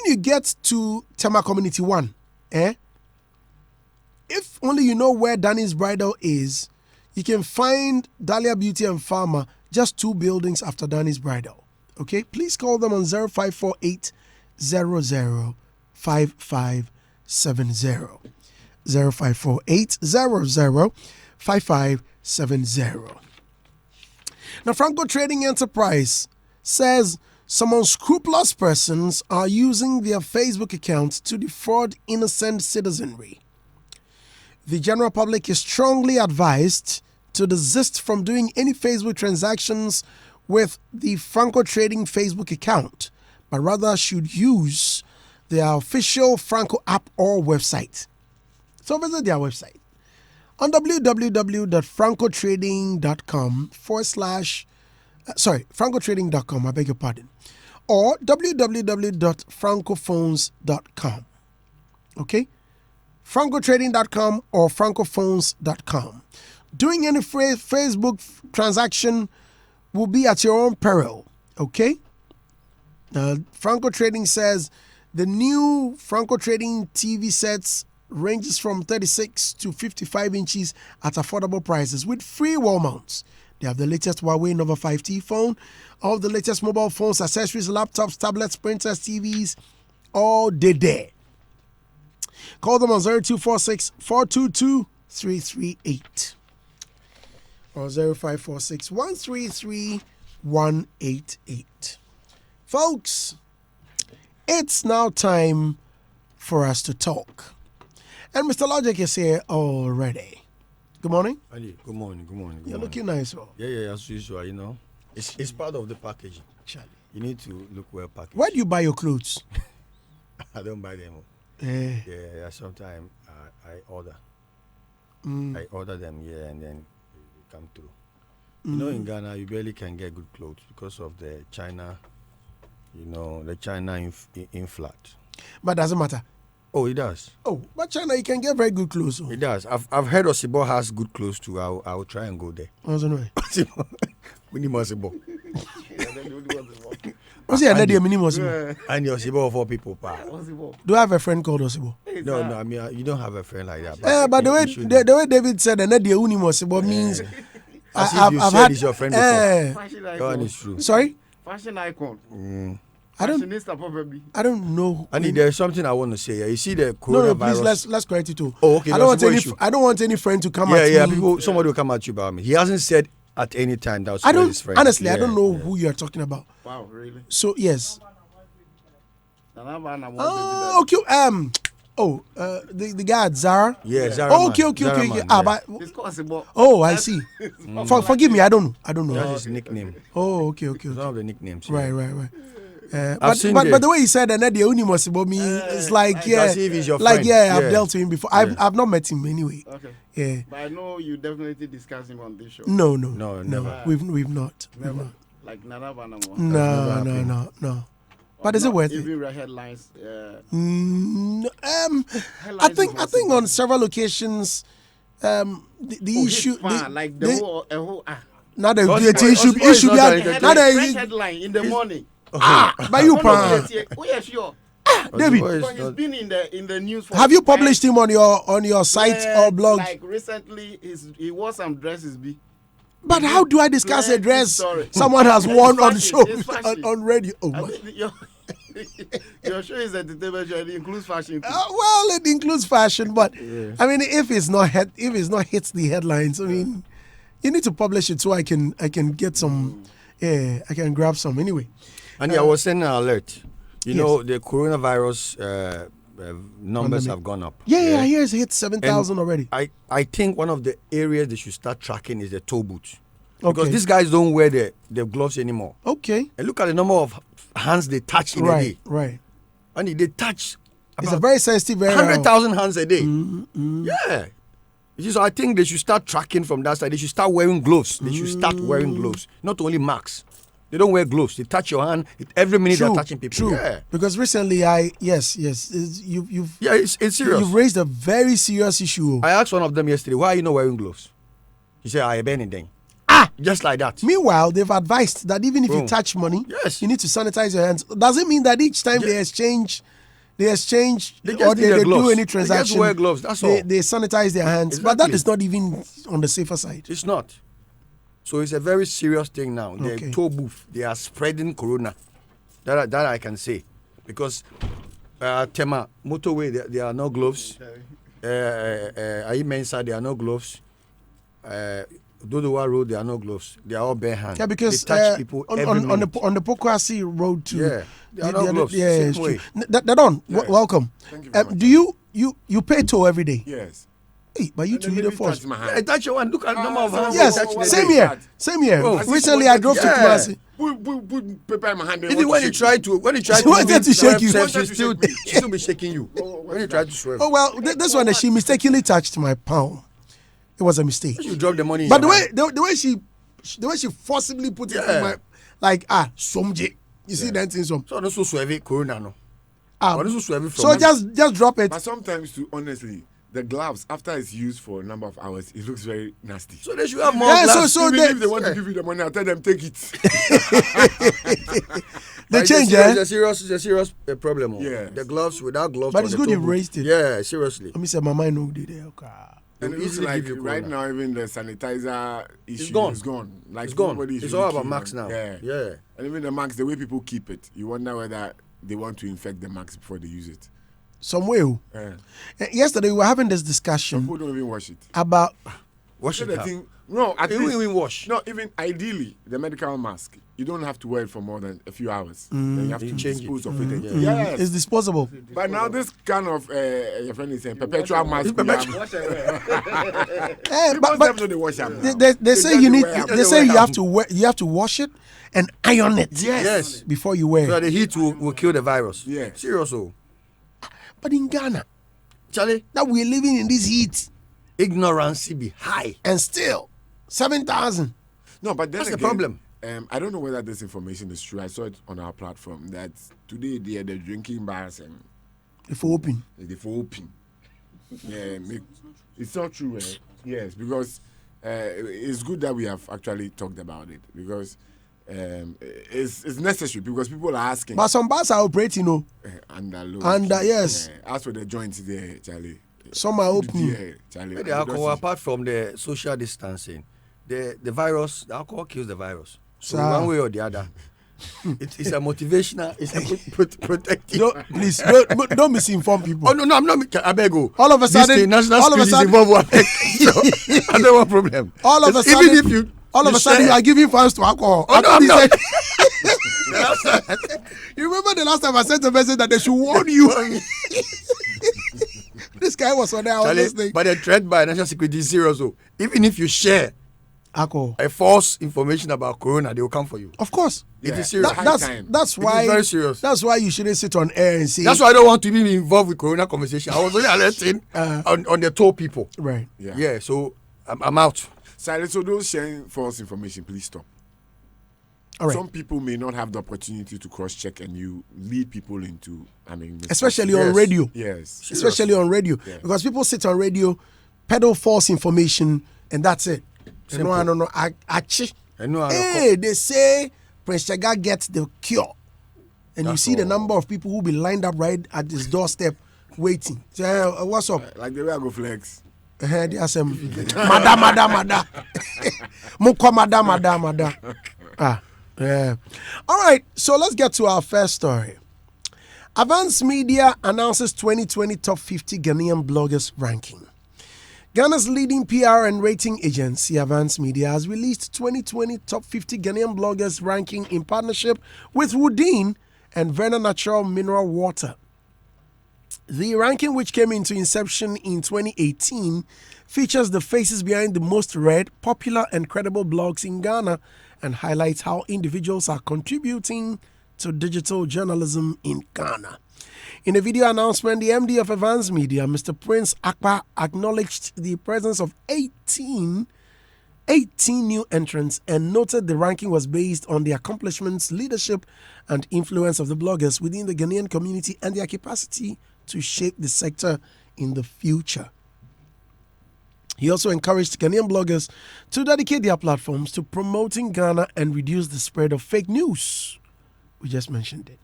when you get to Tema Community 1, if only you know where Danny's Bridal is, you can find Dahlia Beauty and Pharma just 2 buildings after Danny's Bridal. Okay, please call them on 0548 00 5570. 0548 00 5570. Now, Franco Trading Enterprise says some unscrupulous persons are using their Facebook accounts to defraud innocent citizenry. The general public is strongly advised to desist from doing any Facebook transactions with the Franco Trading Facebook account, but rather should use their official Franco app or website. So visit their website on www.francotrading.com francotrading.com, I beg your pardon, or www.francophones.com. Okay? francotrading.com or francophones.com. Doing any Facebook transaction will be at your own peril. Okay? Franco Trading says the new Franco Trading TV sets ranges from 36 to 55 inches at affordable prices with free wall mounts. They have the latest Huawei Nova 5T phone, all the latest mobile phones, accessories, laptops, tablets, printers, TVs, all day there. Call them on 0246 422 338 or 0546 133 188. Folks, it's now time for us to talk. And Mr. Logic is here already. Good morning. Ali, good morning. You're looking nice, bro. Yeah, as usual, you know. It's part of the packaging. Charlie. You need to look well packaged. Where do you buy your clothes? I don't buy them. Eh. Yeah, sometimes I order. I order them, and then they come through. You know, in Ghana, you barely can get good clothes because of the China, the China influx. But doesn't matter. Oh, it does. Oh, but China, you can get very good clothes. It does. I've heard Osibo has good clothes too. I'll try and go there. I don't know. We need Osibo. What's your idea, minimum Osibo? And Osibo for people, pa. Do I have a friend called Osibo? No, I mean you don't have a friend like that. But the way David said, the idea Osibo means I've had is your friend before. That is true. Sorry? Fashion icon. I don't know. I mean, there's something I want to say. You see the coronavirus. No, please let's correct it too. Oh, okay. I don't want any friend to come at me. Yeah, somebody will come at you about me. He hasn't said at any time that was his friend. Honestly, I don't know who you are talking about. Wow, really? So yes. Okay. The guy at Zara. Yeah, Zara. Oh, okay. I see. Forgive me, I don't know. That's his nickname. Oh, okay. It's one of the nicknames. Right. But the way he said that the only Mosibo me, it's like as if he's your friend. I've dealt with him before. I've not met him anyway. Okay. Yeah. But I know you definitely discuss him on this show. No, never. We've not. Never. Like Narabana. No. But is it worth it? Even headlines. I think on several occasions, the issue. Now the issue headline in the morning. But you oh yeah, sure. David, he's been in the news. Have you published him on your site or blog? Like recently, he wore some dresses. But how do I discuss a dress someone has worn on show on radio? Oh my. Your show is entertainment show. It includes fashion. Well, it includes fashion, but I mean, if it's not hits the headlines, I mean, you need to publish it so I can get some. Yeah, I can grab some anyway. And I was sending an alert. You know, the coronavirus numbers have gone up. Yeah, here's hit 7,000 already. I think one of the areas they should start tracking is the toe boots. Because these guys don't wear the gloves anymore. Okay. And look at the number of hands they touch in a day. Right. And they touch it's a very sensitive area. 100,000 hands a day. Mm-hmm. Yeah. So I think they should start tracking from that side. They should start wearing gloves. They should start wearing gloves. Not only masks. They don't wear gloves. They touch your hand. Every minute they're touching people. True. Yeah. Because recently it's serious. You've raised a very serious issue. I asked one of them yesterday, why are you not wearing gloves? He said, I burn it then. Just like that. Meanwhile, they've advised that even if you Boom. touch money, Yes. you need to sanitize your hands. Does it mean that each time they exchange, They just or need their they gloves. do any They transaction, just wear gloves. That's all. they sanitize their hands? But that Exactly. is not even on the safer side. It's not. So it's a very serious thing now. The Okay. toll booth, they are spreading corona. That I can say. Because Tema, motorway, there are no gloves. Ayi Mensa, there are no gloves. Dodowa Road, there are no gloves. They are all bare hands. Yeah, because they touch people on every the minute. Pokwasi Road too. Yeah, there are no gloves. Yeah, Same it's true. way. Dadon, Yes. welcome. Thank you very much. Do you pay toll every day? Yes. Hey, but you And two then you the maybe first. touch my I hand. touch your one. Look at the number of hands. Yes, they touch in a same day. here. Same here. Oh. Recently, I drove to Yeah. Kumasi. Put paper in my hand. Even when you try to, She wanted to shake you. she still be shaking you. When you try to swerve, Oh well, this one she mistakenly touched my palm. It was a mistake. you drop the money. In But your the way she forcibly put it in Yeah. my somje. You see that thing some. So no so swerve corona no. Ah, Or no so swerve from. so just drop it. But sometimes, too, honestly, the gloves, after it's used for a number of hours, it looks very nasty. So they should have more Yeah, gloves. so Even they- if they want to give you the money, I'll tell them, take it. They But change, it's a serious problem. Yeah. The gloves without gloves. But on it's the good toe you boot. raised it. Yeah, seriously. Let me say my mind no did there. Okay. And it looks easily like give you right corona. now, even the sanitizer issue gone. is gone. Like It's gone. nobody is It's really all about keen masks on- now. Yeah. Yeah. And even the masks, the way people keep it, you wonder whether they want to infect the masks before they use it. Some way. Yeah. Yesterday we were having this Some discussion people don't even wash it. about Wash So it the out. thing, no, at They least, won't even wash. no, even ideally, the medical mask, you don't have to wear it for more than a few hours. Then you have to You change it. dispose of it. Yeah. Yes. it's disposable. But now this kind of your friend is saying perpetual mask. But People they wash them. they say you need. wear 'em. They say you have to wear. You have to wash it and iron it. Yes. Before you wear So it. the heat will kill the virus. Yeah. Serious. Oh. But in Ghana, Charlie, that we're living in this heat ignorance be high. and still 7,000. No, but then That's the again, problem. I don't know whether this information is true. I saw it on our platform that today the drinking bars and If open. they for open. Yeah, it's not true. Yes, because it's good that we have actually talked about it because it's necessary because people are asking. But some bars are operating, Under load. yes. As for the joints there, Charlie. Some are opening. Yeah, Charlie. The alcohol, apart from the social distancing, the virus, the alcohol kills the virus. So Sir. one way or the other, it's a motivational, it's a protective. Please don't misinform people. Oh no, I'm not. I beg you. All of a sudden- this thing, national all of a security sudden- is involved. So, I don't want problem. All of a Even sudden, if you, all of a sudden, you are giving funds to alcohol. Oh, no, After I'm he not. said- You remember the last time I sent a message that they should warn you? This guy was on there. I was Charlie, listening. but the threat by national security is serious. So even if you share Alcohol. a false information about corona, they will come for you. Of course. It Yeah. is serious. High That's time. that's It why is very serious. That's why you shouldn't sit on air and say That's why I don't want to be involved with corona conversation. I was only alerting on the toll people. right. Yeah. So I'm out. Silence. So those sharing false information, please stop. All right. Some people may not have the opportunity to cross-check, and you lead people into, Especially on Yes. radio. Yes. Especially on radio. Yeah. Because people sit on radio, peddle false information, and that's it. Simple. I don't know. Achi. And Hey, they say Prince Chaga gets the cure. And you That's see the all. number of people who be lined up right at his doorstep waiting. Say, what's up? Like the way I go flex. They ask him, mada. Mukwa mada. Yeah. All right, so let's get to our first story. Advance Media announces 2020 Top 50 Ghanaian Bloggers Ranking. Ghana's leading PR and rating agency, Advance Media, has released 2020 Top 50 Ghanaian Bloggers Ranking in partnership with Woodin and Verna Natural Mineral Water. The ranking, which came into inception in 2018, features the faces behind the most read, popular, and credible blogs in Ghana and highlights how individuals are contributing to digital journalism in Ghana. In a video announcement, the MD of Advance Media, Mr. Prince Akpa, acknowledged the presence of 18 new entrants and noted the ranking was based on the accomplishments, leadership, and influence of the bloggers within the Ghanaian community and their capacity to shape the sector in the future. He also encouraged Ghanaian bloggers to dedicate their platforms to promoting Ghana and reduce the spread of fake news. We just mentioned it.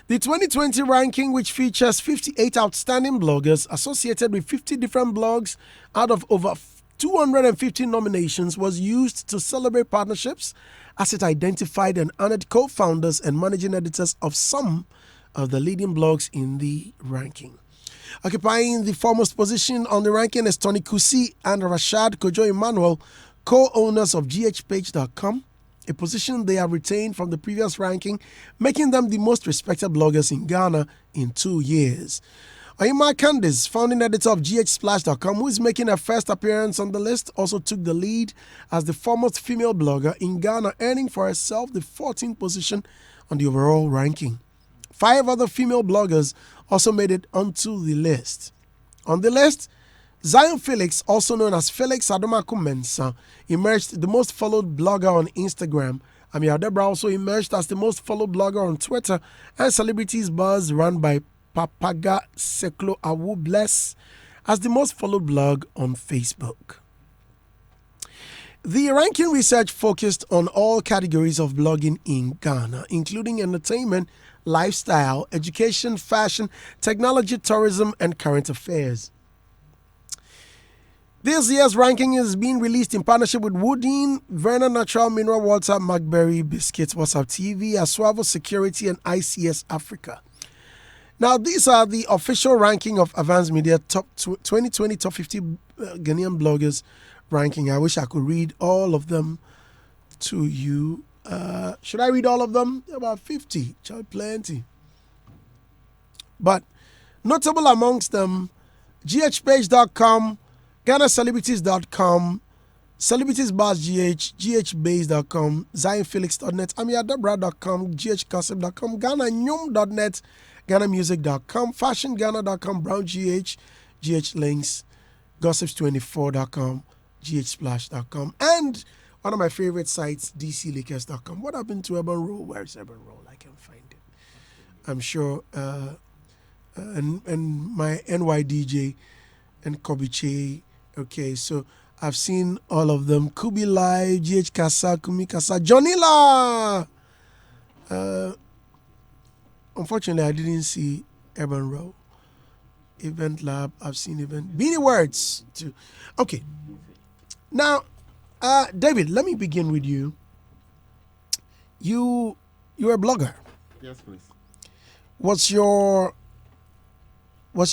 The 2020 ranking, which features 58 outstanding bloggers associated with 50 different blogs out of over 250 nominations, was used to celebrate partnerships as it identified and honored co-founders and managing editors of some of the leading blogs in the ranking. Occupying the foremost position on the ranking is Tony Kusi and Rashad Kojo Emmanuel, co-owners of GHPage.com, a position they have retained from the previous ranking, making them the most respected bloggers in Ghana in 2 years. Oyima Candice, founding editor of GHSplash.com, who is making her first appearance on the list, also took the lead as the foremost female blogger in Ghana, earning for herself the 14th position on the overall ranking. 5 other female bloggers also made it onto the list. On the list, Zion Felix, also known as Felix Adomako Mensah, emerged the most followed blogger on Instagram. Amir Debra also emerged as the most followed blogger on Twitter, and Celebrities Buzz, run by Papaga Seklo Awu Bless, as the most followed blog on Facebook. The ranking research focused on all categories of blogging in Ghana, including entertainment, lifestyle, education, fashion, technology, tourism, and current affairs. This year's ranking is being released in partnership with Woodin, Verna Natural Mineral Water, McBerry Biscuits, WhatsApp TV, Aswavo Security, and ICS Africa. Now, these are the official ranking of Avance Media top 2020 top 50 Ghanaian bloggers ranking. I wish I could read all of them to you. Should I read all of them? About 50. Plenty. But notable amongst them, GHPage.com, GhanaCelebrities.com, CelebritiesBarsGH, GHBase.com, ZionFelix.net, AmiaDebra.com, GHGossip.com, GhanaNyum.net, GhanaMusic.com, FashionGhana.com, BrownGH, GHLinks, Gossips24.com, GHSplash.com, and one of my favorite sites, DCLakers.com. What happened to Urban Roll? Where is Urban Roll? I can find it. I'm sure, and my NYDJ and Kobiche. Okay, so I've seen all of them. Kubi Live, GH Kasa, Kumi Kasa, Johnny La. Unfortunately, I didn't see Urban Row. Event Lab, I've seen Event. Beanie Words, too. Okay. Now, David, let me begin with you. You're a blogger. Yes, please. Was your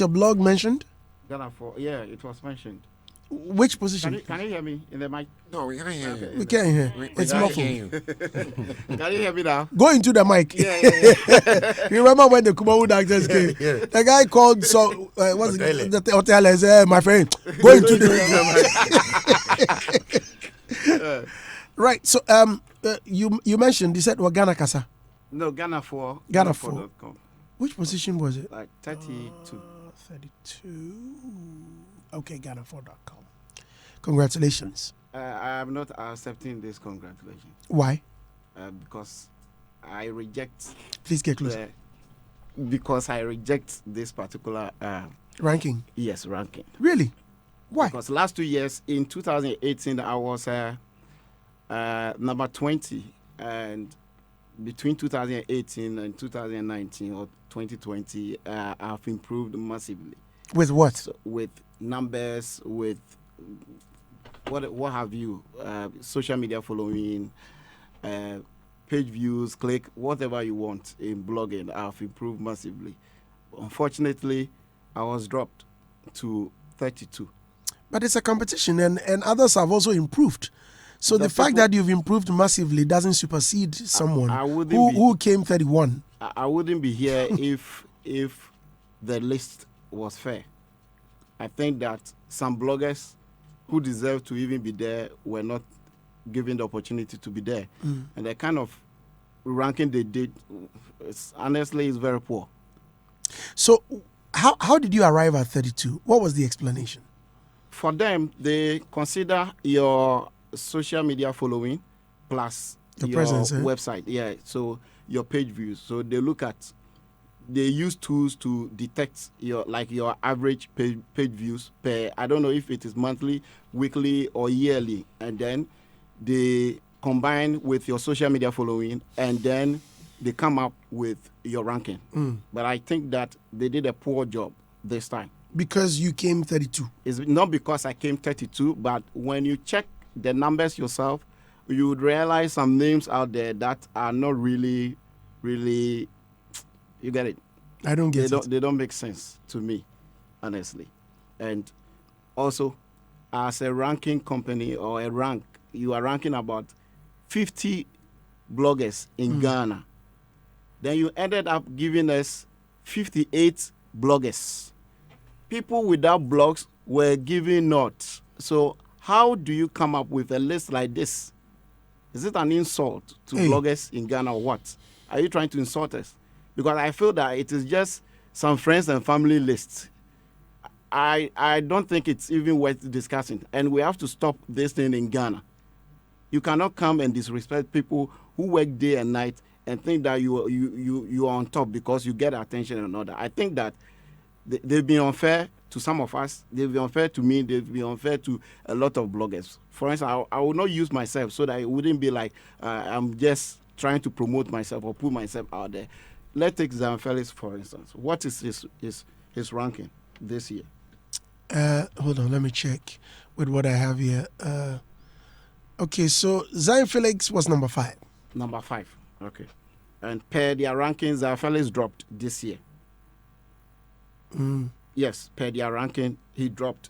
blog mentioned? Ghana for it was mentioned. Which position? Can you hear me in the mic? No, we can't hear you. We can't hear. It's can't muffled. hear you. Can you hear me now? Go into the mic. Yeah. You remember when the Kumawood actors came? Yeah. The guy called what's it? The hotel and said, "Hey, my friend, go into the Right. So you mentioned, you said Ghana Kasa. No, Ghana for. Ghana4.com. Which position was it? Like 32. 32. Okay, Ghana4.com. Congratulations. I am not accepting this congratulations. Why? Because I reject. Please get closer. Because I reject this particular Ranking. Yes, ranking. Really? Why? Because last 2 years, in 2018, I was number 20, and between 2018 and 2019 or 2020, I've improved massively. With what? So with numbers, with what have you, social media following, page views, click, whatever you want in blogging, I've improved massively. Unfortunately, I was dropped to 32. But it's a competition, and others have also improved. So the fact that you've improved massively doesn't supersede someone who came 31. I wouldn't be here if the list was fair. I think that some bloggers who deserve to even be there were not given the opportunity to be there. And the kind of ranking they did, honestly, is very poor. So how did you arrive at 32? What was the explanation? For them, they consider your social media following plus your your presence, website. Yeah, so your page views. So they look at they use tools to detect your average page views per, I don't know if it is monthly, weekly, or yearly, and then they combine with your social media following, and then they come up with your ranking. But I think that they did a poor job this time. Because you came 32. It's not because I came 32, but when you check the numbers yourself, you would realize some names out there that are not really, you get it? I don't get it. They don't make sense to me, honestly. And also, as a ranking company or a rank, you are ranking about 50 bloggers in Ghana. Then you ended up giving us 58 bloggers. People without blogs were given naught. So how do you come up with a list like this? Is it an insult to bloggers in Ghana or what? Are you trying to insult us? Because I feel that it is just some friends and family lists. I don't think it's even worth discussing. And we have to stop this thing in Ghana. You cannot come and disrespect people who work day and night and think that you are on top because you get attention and all that. I think that they've been unfair to some of us. They've been unfair to me. They've been unfair to a lot of bloggers. For instance, I will not use myself so that it wouldn't be like I'm just trying to promote myself or put myself out there. Let's take Zion Felix, for instance. What is his ranking this year? Hold on, let me check with what I have here. Okay, so Zion Felix was number 5. Number 5, okay. And per their rankings, Zion Felix dropped this year. Yes, per their ranking, he dropped.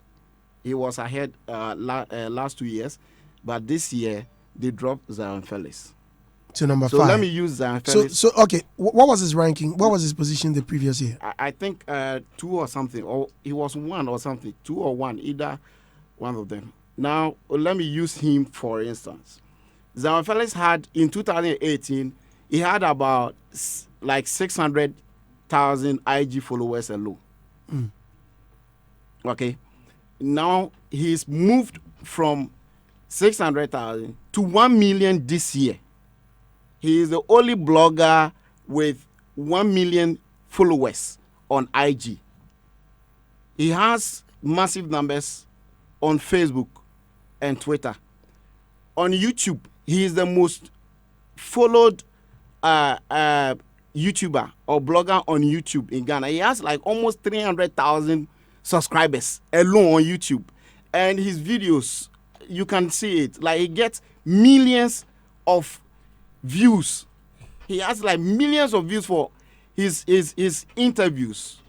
He was ahead last 2 years, but this year, they dropped Zion Felix. To number 5. So let me use Zion Felix. So okay, what was his ranking? What was his position the previous year? I think 2 or something, or he was 1 or something, 2 or 1, either one of them. Now, let me use him for instance. Zion Felix had, in 2018, he had about like 600,000 IG followers alone. Okay. Now, he's moved from 600,000 to 1 million this year. He is the only blogger with 1 million followers on IG. He has massive numbers on Facebook and Twitter. On YouTube, he is the most followed YouTuber or blogger on YouTube in Ghana. He has like almost 300,000 subscribers alone on YouTube. And his videos, you can see it. Like, he gets millions of views. He has like millions of views for his interviews.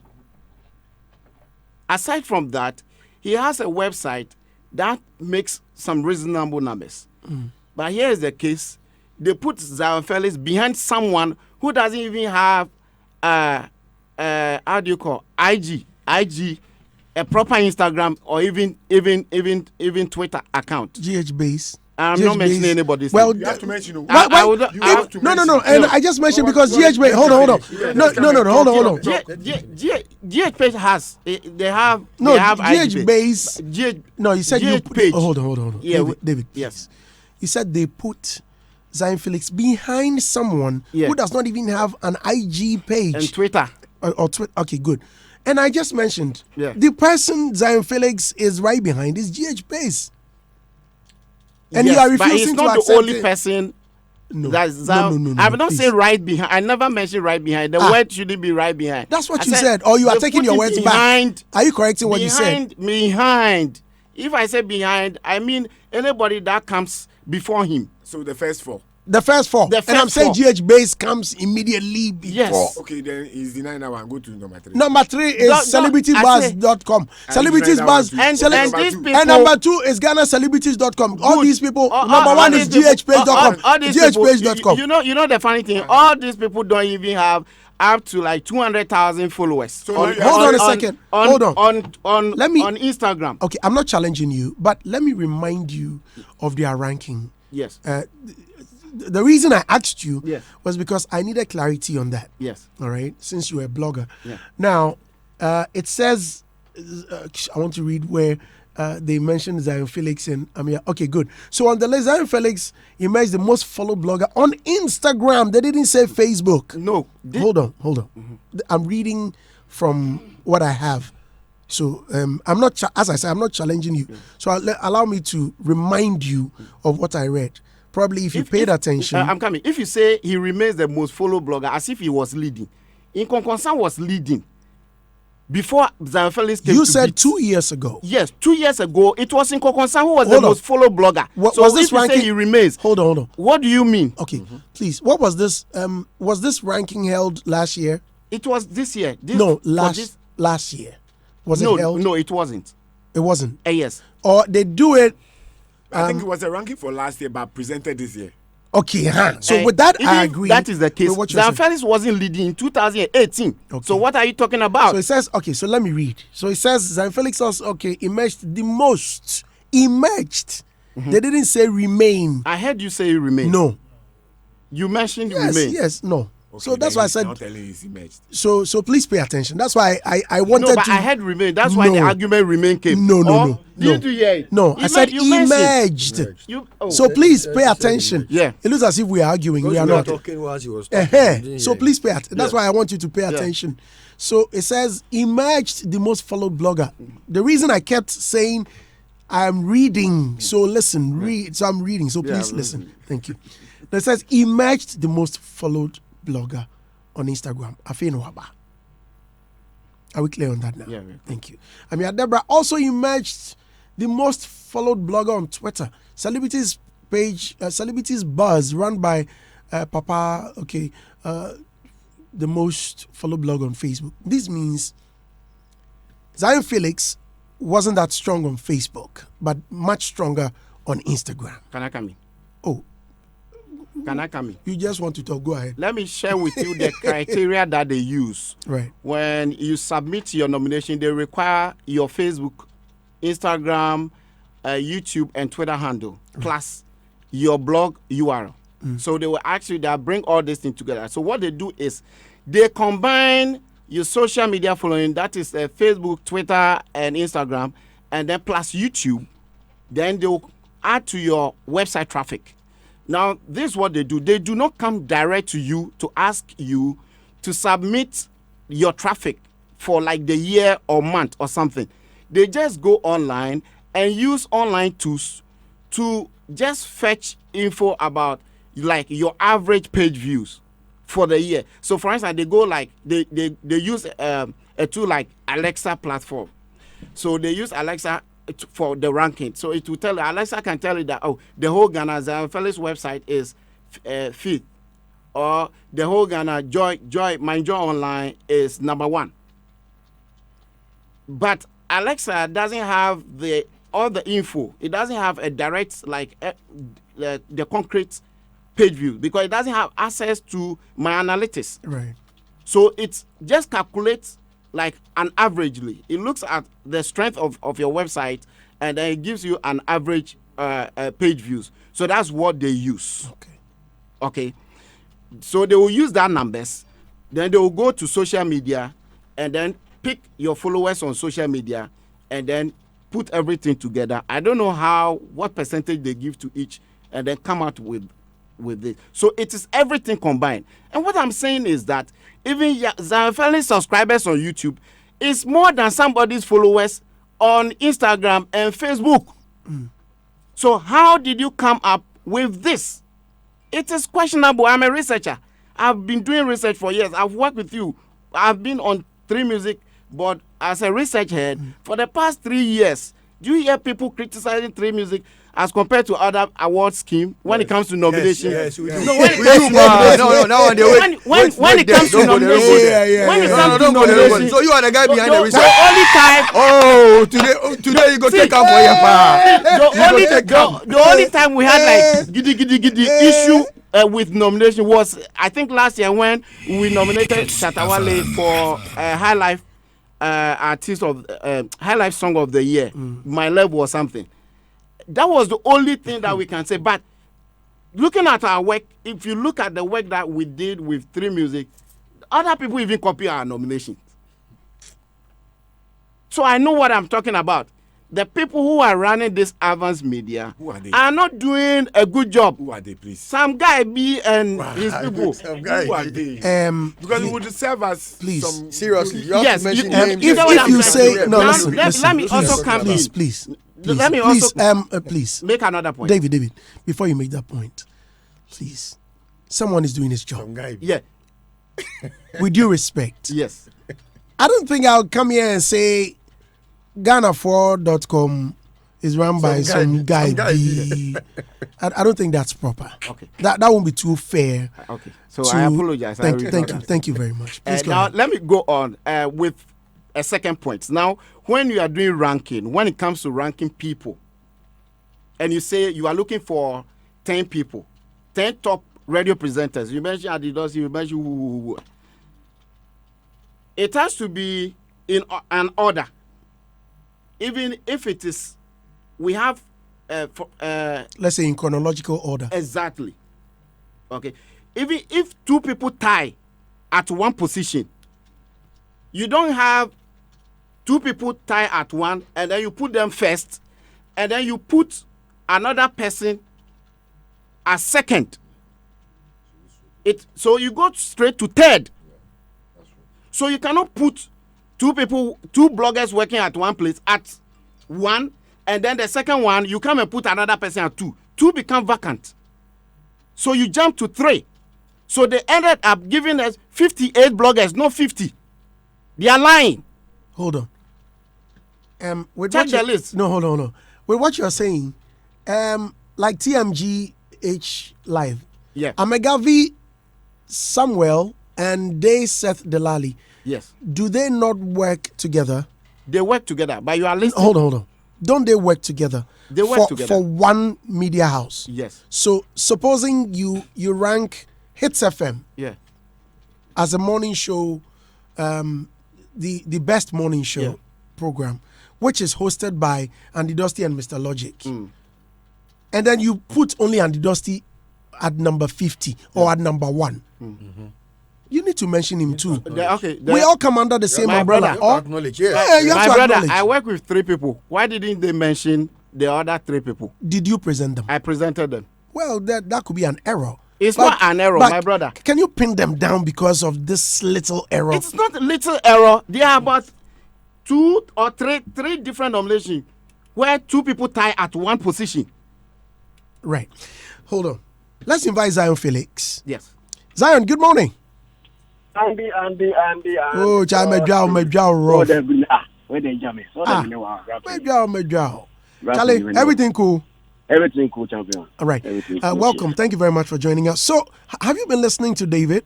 Aside from that, he has a website that makes some reasonable numbers. But here is the case. They put Zion Felix behind someone who doesn't even have how do you call IG, a proper Instagram or even Twitter account. GH Base. I'm not mentioning anybody's well, name. You have to mention. No. And I just mentioned because GH Base. Hold on. Hold on. GH page has. They have. No, they have GH IG Base. No, you said you GH page. Hold on. Yeah, David. Yes. You said they put Zion Felix behind someone who does not even have an IG page And Twitter. or Twitter. Okay, good. And I just mentioned the person Zion Felix is right behind is GH Base. And yes, you are refusing but to he's not the only it. person. No, That's no, I'm not please. saying right behind. I never mentioned right behind. The word shouldn't be right behind. That's what I you said. Or you are they taking put your it words behind, back. Are you correcting what you said? Behind. If I say behind, I mean anybody that comes before him. So the first 4. The first 4. The And I'm first saying 4. GH Base comes immediately before. Yes. Okay, then he's denying that one. Go to number 3. Number 3 is celebritiesbuzz.com. Celebritiesbuzz. And these people. And number 2 is GhanaCelebrities.com. All these people. Number 1 is these people- GHPage.com. all these people, GHPage.com. You know the funny thing. All these people don't even have up to like 200,000 followers. So hold on a second. Hold on. On Let me- on Instagram. Okay, I'm not challenging you, but let me remind you of their ranking. Yes. The reason I asked you Yes. was because I needed clarity on that. Yes. All right, since you're a blogger. Yeah. Now, it says, I want to read where they mentioned Zion Felix and Amir. Okay, good. So on the list, Zion Felix emerged the most followed blogger on Instagram. They didn't say Facebook. No. Hold on. I'm reading from what I have. So I'm not, as I said, I'm not challenging you. So allow me to remind you of what I read. Probably if you paid attention. I'm coming. If you say he remains the most followed blogger, as if he was leading. Nkonkonsan was leading before Zion Felix came. You to said Hitz. 2 years ago. Yes, 2 years ago, it was Nkonkonsan who was Hold the on. most followed blogger. So was this if you ranking? say he remains, Hold on. what do you mean? Okay, please. What was this? Was this ranking held last year? It was this year. No, last year. Was it held? No, it wasn't. It wasn't. Yes. Or they do it. I think it was a ranking for last year, but presented this year. Okay, So with that, I agree. That is the case. with what you're Zion saying. Felix wasn't leading in 2018. Okay. So what are you talking about? So it says, okay, so let me read. So it says Zion Felix also, emerged the most. Emerged. They didn't say remain. I heard you say he remains. No. You mentioned Yes, remain. yes, no. Okay, So that's then why I he's said, now telling he's emerged. so please pay attention. That's why I wanted No, but to. I heard remain. That's why the No. argument remain came. No. Didn't you hear it? No, I said You mentioned- emerged. You, So please pay attention. Yeah. It looks as if we are arguing. We Because are we were not. talking whilst he was talking. I didn't So hear please pay attention. That's Yeah. why I want you to pay attention. So it says emerged the most followed blogger. The reason I kept saying I'm reading, so listen, read. So I'm reading. So please listen. Thank you. It says emerged the most followed blogger on Instagram. Afeno Waba. Are we clear on that now? Yeah. Thank you. Amir Deborah also emerged the most followed blogger on Twitter. Celebrities page, Celebrities Buzz, run by Papa. Okay, the most followed blog on Facebook. This means Zion Felix wasn't that strong on Facebook, but much stronger on Instagram. Can I come in? Oh, Can I come in? you just want to talk? Go ahead. Let me share with you the criteria that they use. Right. When you submit your nomination, they require your Facebook, Instagram, YouTube, and Twitter handle, plus your blog URL. So they will actually bring all this thing together. So what they do is they combine your social media following, that is Facebook, Twitter, and Instagram, and then plus YouTube. Then they'll add to your website traffic. Now, this is what they do. They do not come direct to you to ask you to submit your traffic for like the year or month or something. They just go online and use online tools to just fetch info about like your average page views for the year. So for instance, they go like they use a tool like Alexa platform. So they use Alexa for the ranking. So it will tell you, Alexa can tell you that, oh, the whole Ghana Zion Felix website is fifth, or the whole Ghana My Joy Online is number 1. But Alexa doesn't have all the info. It doesn't have a direct like the concrete page view because it doesn't have access to my analytics. Right. So it just calculates like an averagely. It looks at the strength of your website and then it gives you an average page views. So that's what they use. Okay. So they will use that numbers. Then they will go to social media and then pick your followers on social media and then put everything together. I don't know what percentage they give to each and then come out with it. So it is everything combined. And what I'm saying is that even Zion Felix subscribers on YouTube is more than somebody's followers on Instagram and Facebook. So how did you come up with this? It is questionable. I'm a researcher. I've been doing research for years. I've worked with you. I've been on 3 Music Board as a research head for the past 3 years. Do you hear people criticizing 3 Music as compared to other award scheme when it comes to nomination? Yes, we do. No, when it We comes do, to man. nomination, No, they wait. when it comes to Don't go there, nomination, don't go there. when it yeah. comes to Don't go there, don't go there. nomination, So you are the guy behind the the research. only time Oh, today you go take out for your pa. the only time we had like giddy issue with nomination was I think last year when we nominated Shatawale for High Life artist of High Life Song of the Year, My Level or something. That was the only thing that we can say. But looking at our work, if you look at the work that we did with 3 Music, other people even copy our nominations. So I know what I'm talking about. the people who are running this advanced media Who are they? are not doing a good job. Who are they, please? Some guy be and his people. Some Who are guy. they? please- Because it would serve as please. some Seriously, you have Yes, to mention you- names. you know what if I'm you saying? say no, Now, listen, let me please, also come please, in. please, Let me please, also please, make another point. David, before you make that point, please, someone is doing his job. Some guy. Yeah. With due respect, Yes. I don't think I'll come here and say Ghana4.com is run by some guy. some guy. I don't think that's proper. Okay. That won't be too fair. Okay. So I apologize. I Thank you very much. Please go now ahead. let me go on with a second point. Now, when you are doing ranking, when it comes to ranking people, and you say you are looking for 10 people, 10 top radio presenters. You mentioned Adidas. You mentioned who. It has to be in an order. Even if it is, we have Let's say in chronological order. exactly. Okay. Even if two people tie at one position, you don't have two people tie at one and then you put them first and then you put another person as second. So you go straight to third. So you cannot put two bloggers working at one place at one, and then the second one you come and put another person at two. Two become vacant. So you jump to 3. So they ended up giving us 58 bloggers, not 50. They are lying. Hold on. With Check what the you- list. No, hold on. With what you're saying, like TMGH Live, Yeah. Amegavi, Samuel, and they Seth Delali, Yes. do they not work together? They work together, but you are listening. Hold on. Don't they work together? They work together. For one media house. Yes. So supposing you rank Hitz FM Yeah. as a morning show, the best morning show Yeah. program, which is hosted by Andy Dusty and Mr. Logic. Mm. And then you put only Andy Dusty at number 50 or at number 1. You need to mention him too. We all come under the same My umbrella. brother, You have Or, to acknowledge, yeah, yes. you have My to brother, acknowledge. I work with 3 people. Why didn't they mention the other 3 people? Did you present them? I presented them. Well, that could be an error. It's But- not an error, but my brother. Can you pin them down because of this little error? It's not a little error. There are about 2 or 3 different nominations where 2 people tie at one position. Right. Hold on. Let's invite Zion Felix. Yes. Zion, good morning. Andy. Oh, child, Medjao, rough. Where they jam it? Medjao. Charlie, everything cool? Everything cool, champion. All right. Everything cool, Welcome. Thank you very much for joining us. So, have you been listening to David?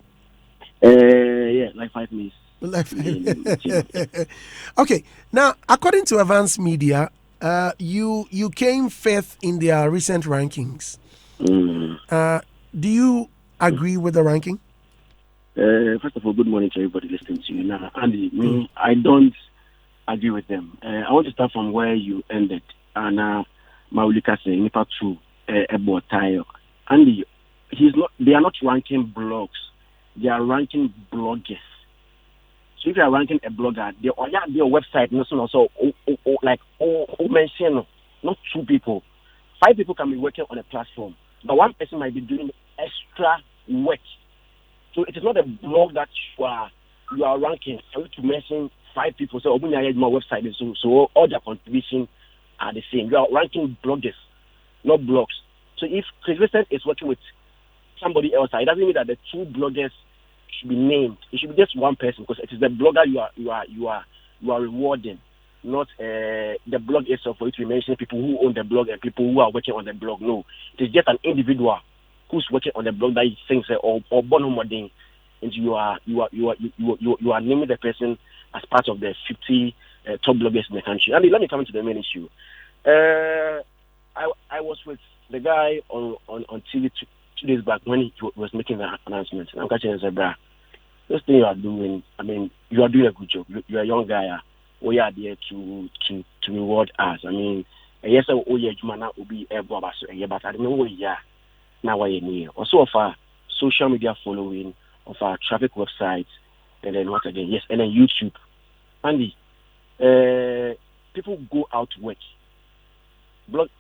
Yeah, like 5 minutes. Okay. Now, according to Advance Media, you came 5th in their recent rankings. Do you agree with the ranking? First of all, good morning to everybody listening to you. Now, Andy, I don't agree with them. I want to start from where you ended. And Maulika saying, Nipa 2, about Tayo. Andy, they are not ranking blogs. They are ranking bloggers. So if you are ranking a blogger, their website, mention not 2 people. 5 people can be working on a platform, but 1 person might be doing extra work. So it is not a blog that you are ranking. I want to mention 5 people. So open your website, so all their contributions are the same. You are ranking bloggers, not blogs. So if Chris Vincent is working with somebody else, it doesn't mean that the 2 bloggers should be named. It should be just 1 person, because it is the blogger you are rewarding, not the blog itself for you to mention people who own the blog and people who are working on the blog. No, it is just an individual who's working on the blog that he thinks or bonus, and you are naming the person as part of the 50 top bloggers in the country. And let me come into the main issue. I was with the guy on TV 2 days back when he was making the announcement. I'm catching him and said, "Bruh, this thing you are doing, I mean, you are doing a good job. You are a young guy. We are there to reward us. I mean, yes, Jumana will be able to, but I don't know now why you also of our social media following, of our traffic websites, and then what again? Yes, and then YouTube. Andy, people go out to work.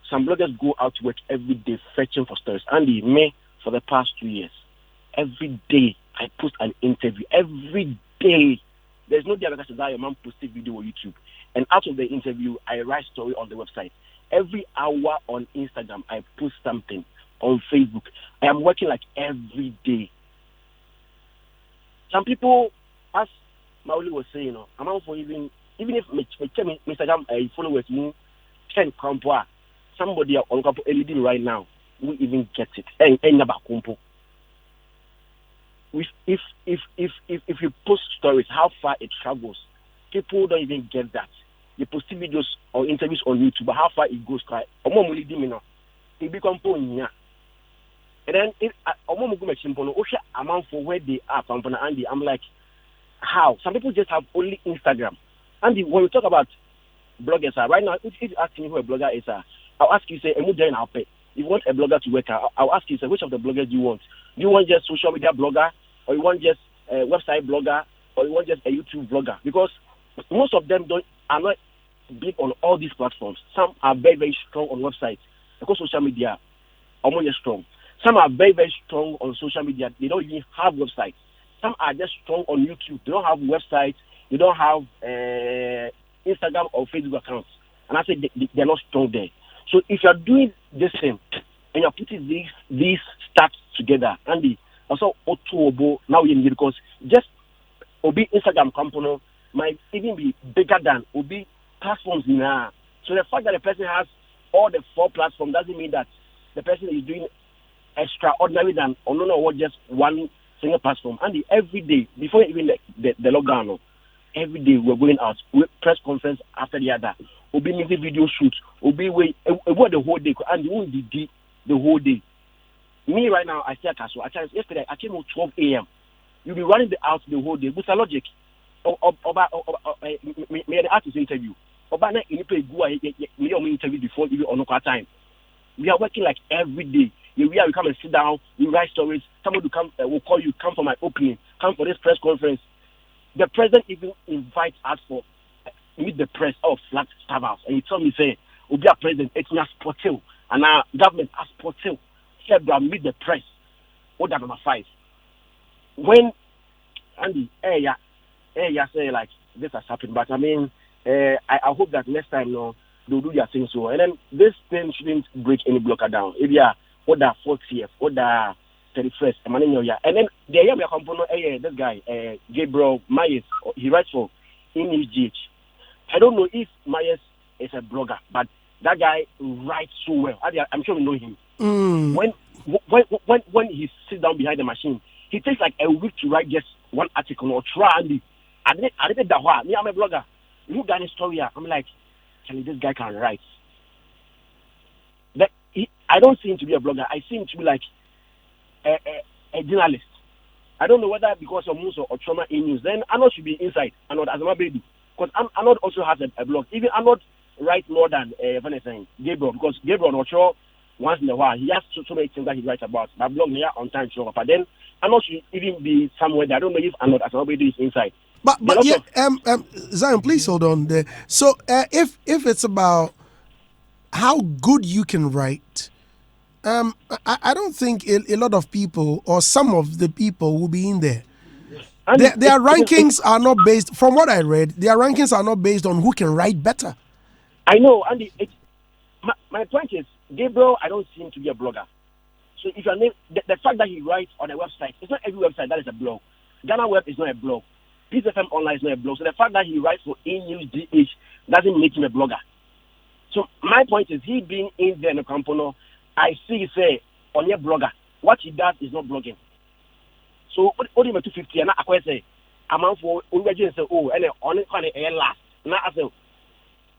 Some bloggers go out to work every day fetching for stories. Andy, me, for the past 2 years, every day I post an interview. Every day. There's no day like that your man posted video on YouTube. And out of the interview, I write story on the website. Every hour on Instagram, I post something. On Facebook, I am working like every day. Some people, as Mauli was saying, I'm out for even if Instagram followers move 10 compo, somebody on compo LED right now will even get it. And never compo. If you post stories, how far it travels, people don't even get that. You post videos or interviews on YouTube, but how far it goes, it become point. And then amount for where they are, Andy, I'm like, how? Some people just have only Instagram. Andy, when we talk about bloggers, right now, if you ask me who a blogger is, I'll ask you, say, if you want a blogger to work, I'll ask you, say, which of the bloggers do you want? Do you want just social media blogger, or you want just a website blogger, or you want just a YouTube blogger? Because most of them are not big on all these platforms. Some are very, very strong on websites because social media are more strong. Some are very, very strong on social media. They don't even have websites. Some are just strong on YouTube. They don't have websites. They don't have Instagram or Facebook accounts. And I say they're not strong there. So if you're doing this thing and you're putting these stats together, Andy, also Otuobo now you need because just Obi Instagram company might even be bigger than Obi platforms now. So the fact that the person has all the 4 platforms doesn't mean that the person is doing extraordinary than or no what just one single platform. And every day before even the lockdown, every day we're going out with press conference after the other. We'll be making video shoots. We'll be the whole day and you won't be the whole day. Me right now I stay at Castle. Yesterday I came at 12 a.m. You'll be running out the whole day with a logic. Me the artist interview. Oba na any interview before even on no time. We are working like every day. We come and sit down, we write stories. Somebody will call you, come for my opening, come for this press conference. The president even invites us for meet the press of Flat Staff House. And he told me, say, we'll be a president, it's not sportil. And our government has sportil. Said, meet the press. Order number 5. When, Andy, say, like, this has happened. But I mean, I hope that next time, they'll do their thing so. And then this thing shouldn't break any blocker down. If you are order 40th, order 31st, and then the area component, this guy, Gabriel Myers, he writes for NewsGH. I don't know if Myers is a blogger, but that guy writes so well. I'm sure you know him. When he sits down behind the machine, he takes like a week to write just one article or try and I did that. Me, I'm a blogger. Look at his story. I'm like, this guy can write. I don't see him to be a blogger. I see him to be like a journalist. I don't know whether because of Muso or Trauma in News. Then Arnold should be inside. Arnold as my baby. Because Arnold also has a blog. Even Arnold writes more than Gabriel. Because Gabriel, not sure, once in a while, he has so many things that he writes about. That blog here on time show up. But then Arnold should even be somewhere that I don't know if Arnold as my baby is inside. But yeah, Zion, please hold on there. So if it's about how good you can write, I don't think a lot of people or some of the people will be in there. Their rankings are not based, from what I read, their rankings are not based on who can write better. I know, Andy. My point is, Gabriel, I don't see him to be a blogger. So if your name, the fact that he writes on a website, it's not every website that is a blog. Ghana Web is not a blog. Peace FM Online is not a blog. So the fact that he writes for NewsGH doesn't make him a blogger. So my point is, he being in there in the company, I see, say, on your blogger, what he does is not blogging. So, what do you mean 250? And I say, I'm out for, we say, oh, and on it, kind of last. Now I say,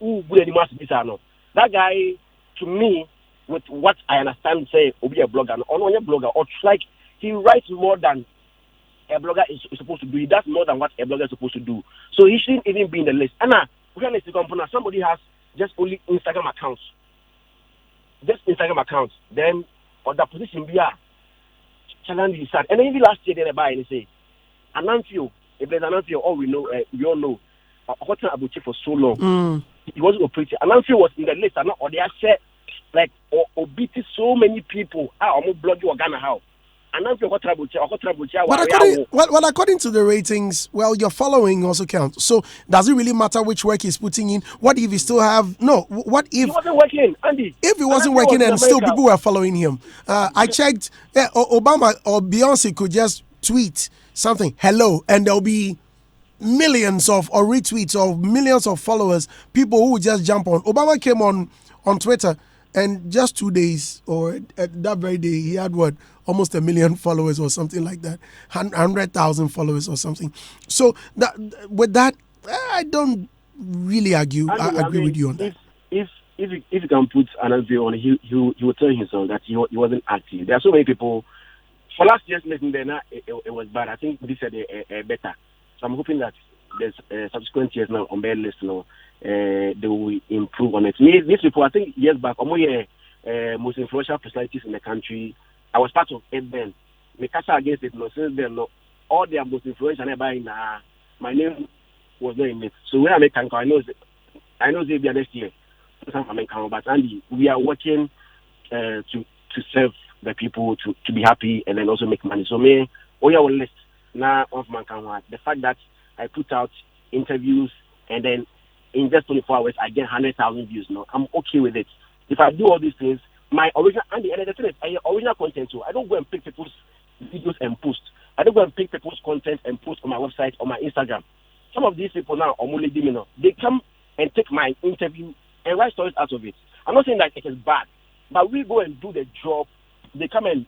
who would any that guy, to me, with what I understand, say, will be a blogger, on your blogger, or like, he writes more than a blogger is supposed to do. He does more than what a blogger is supposed to do. So, he shouldn't even be in the list. And now, somebody has just only Instagram accounts. Just Instagram accounts. Then, on that position, we are challenge is sad. And then even last year, they buy and say, Ananfio, if there's Ananfio, all we know, we all know, what about for so long. he wasn't operating. And Anansi was in the list, and or they had said like or beat so many people. Almost blog you Ghana how. And Anansi got trouble. But according to the ratings, well, your following also counts. So does it really matter which work he's putting in? What if he still have What if he wasn't working, Andy? If he wasn't working and still people were following him? I checked. Yeah, Obama or Beyonce could just tweet something, hello, and there'll be millions of or retweets of millions of followers, people who would just jump on. Obama came on Twitter, and just 2 days or that very day, he had almost 1 million followers or something like that, 100,000 followers or something. So with that, I don't really argue. I agree with you on that. If you can put another view on, he will tell himself that he wasn't active. There are so many people. For last year's meeting, then it was bad. I think this year better. So I'm hoping that there's subsequent years now on their list now, they will improve on it. These people, I think years back, most influential personalities in the country. I was part of it then. Me cast against it, no, since then, no, all their most influential in my name was not in it. So when I make Kanko, I know they'll be next year. But Andy, we are working to serve the people, to be happy and then also make money. So me, our list now of Mankanwa, the fact that I put out interviews and then in just 24 hours I get 100,000 views now, I'm okay with it. If I do all these things, my original and the thing is, original content too. I don't go and pick people's videos and post. I don't go and pick people's content and post on my website or my Instagram. Some of these people now, they come and take my interview and write stories out of it. I'm not saying that it is bad, but we go and do the job. They come and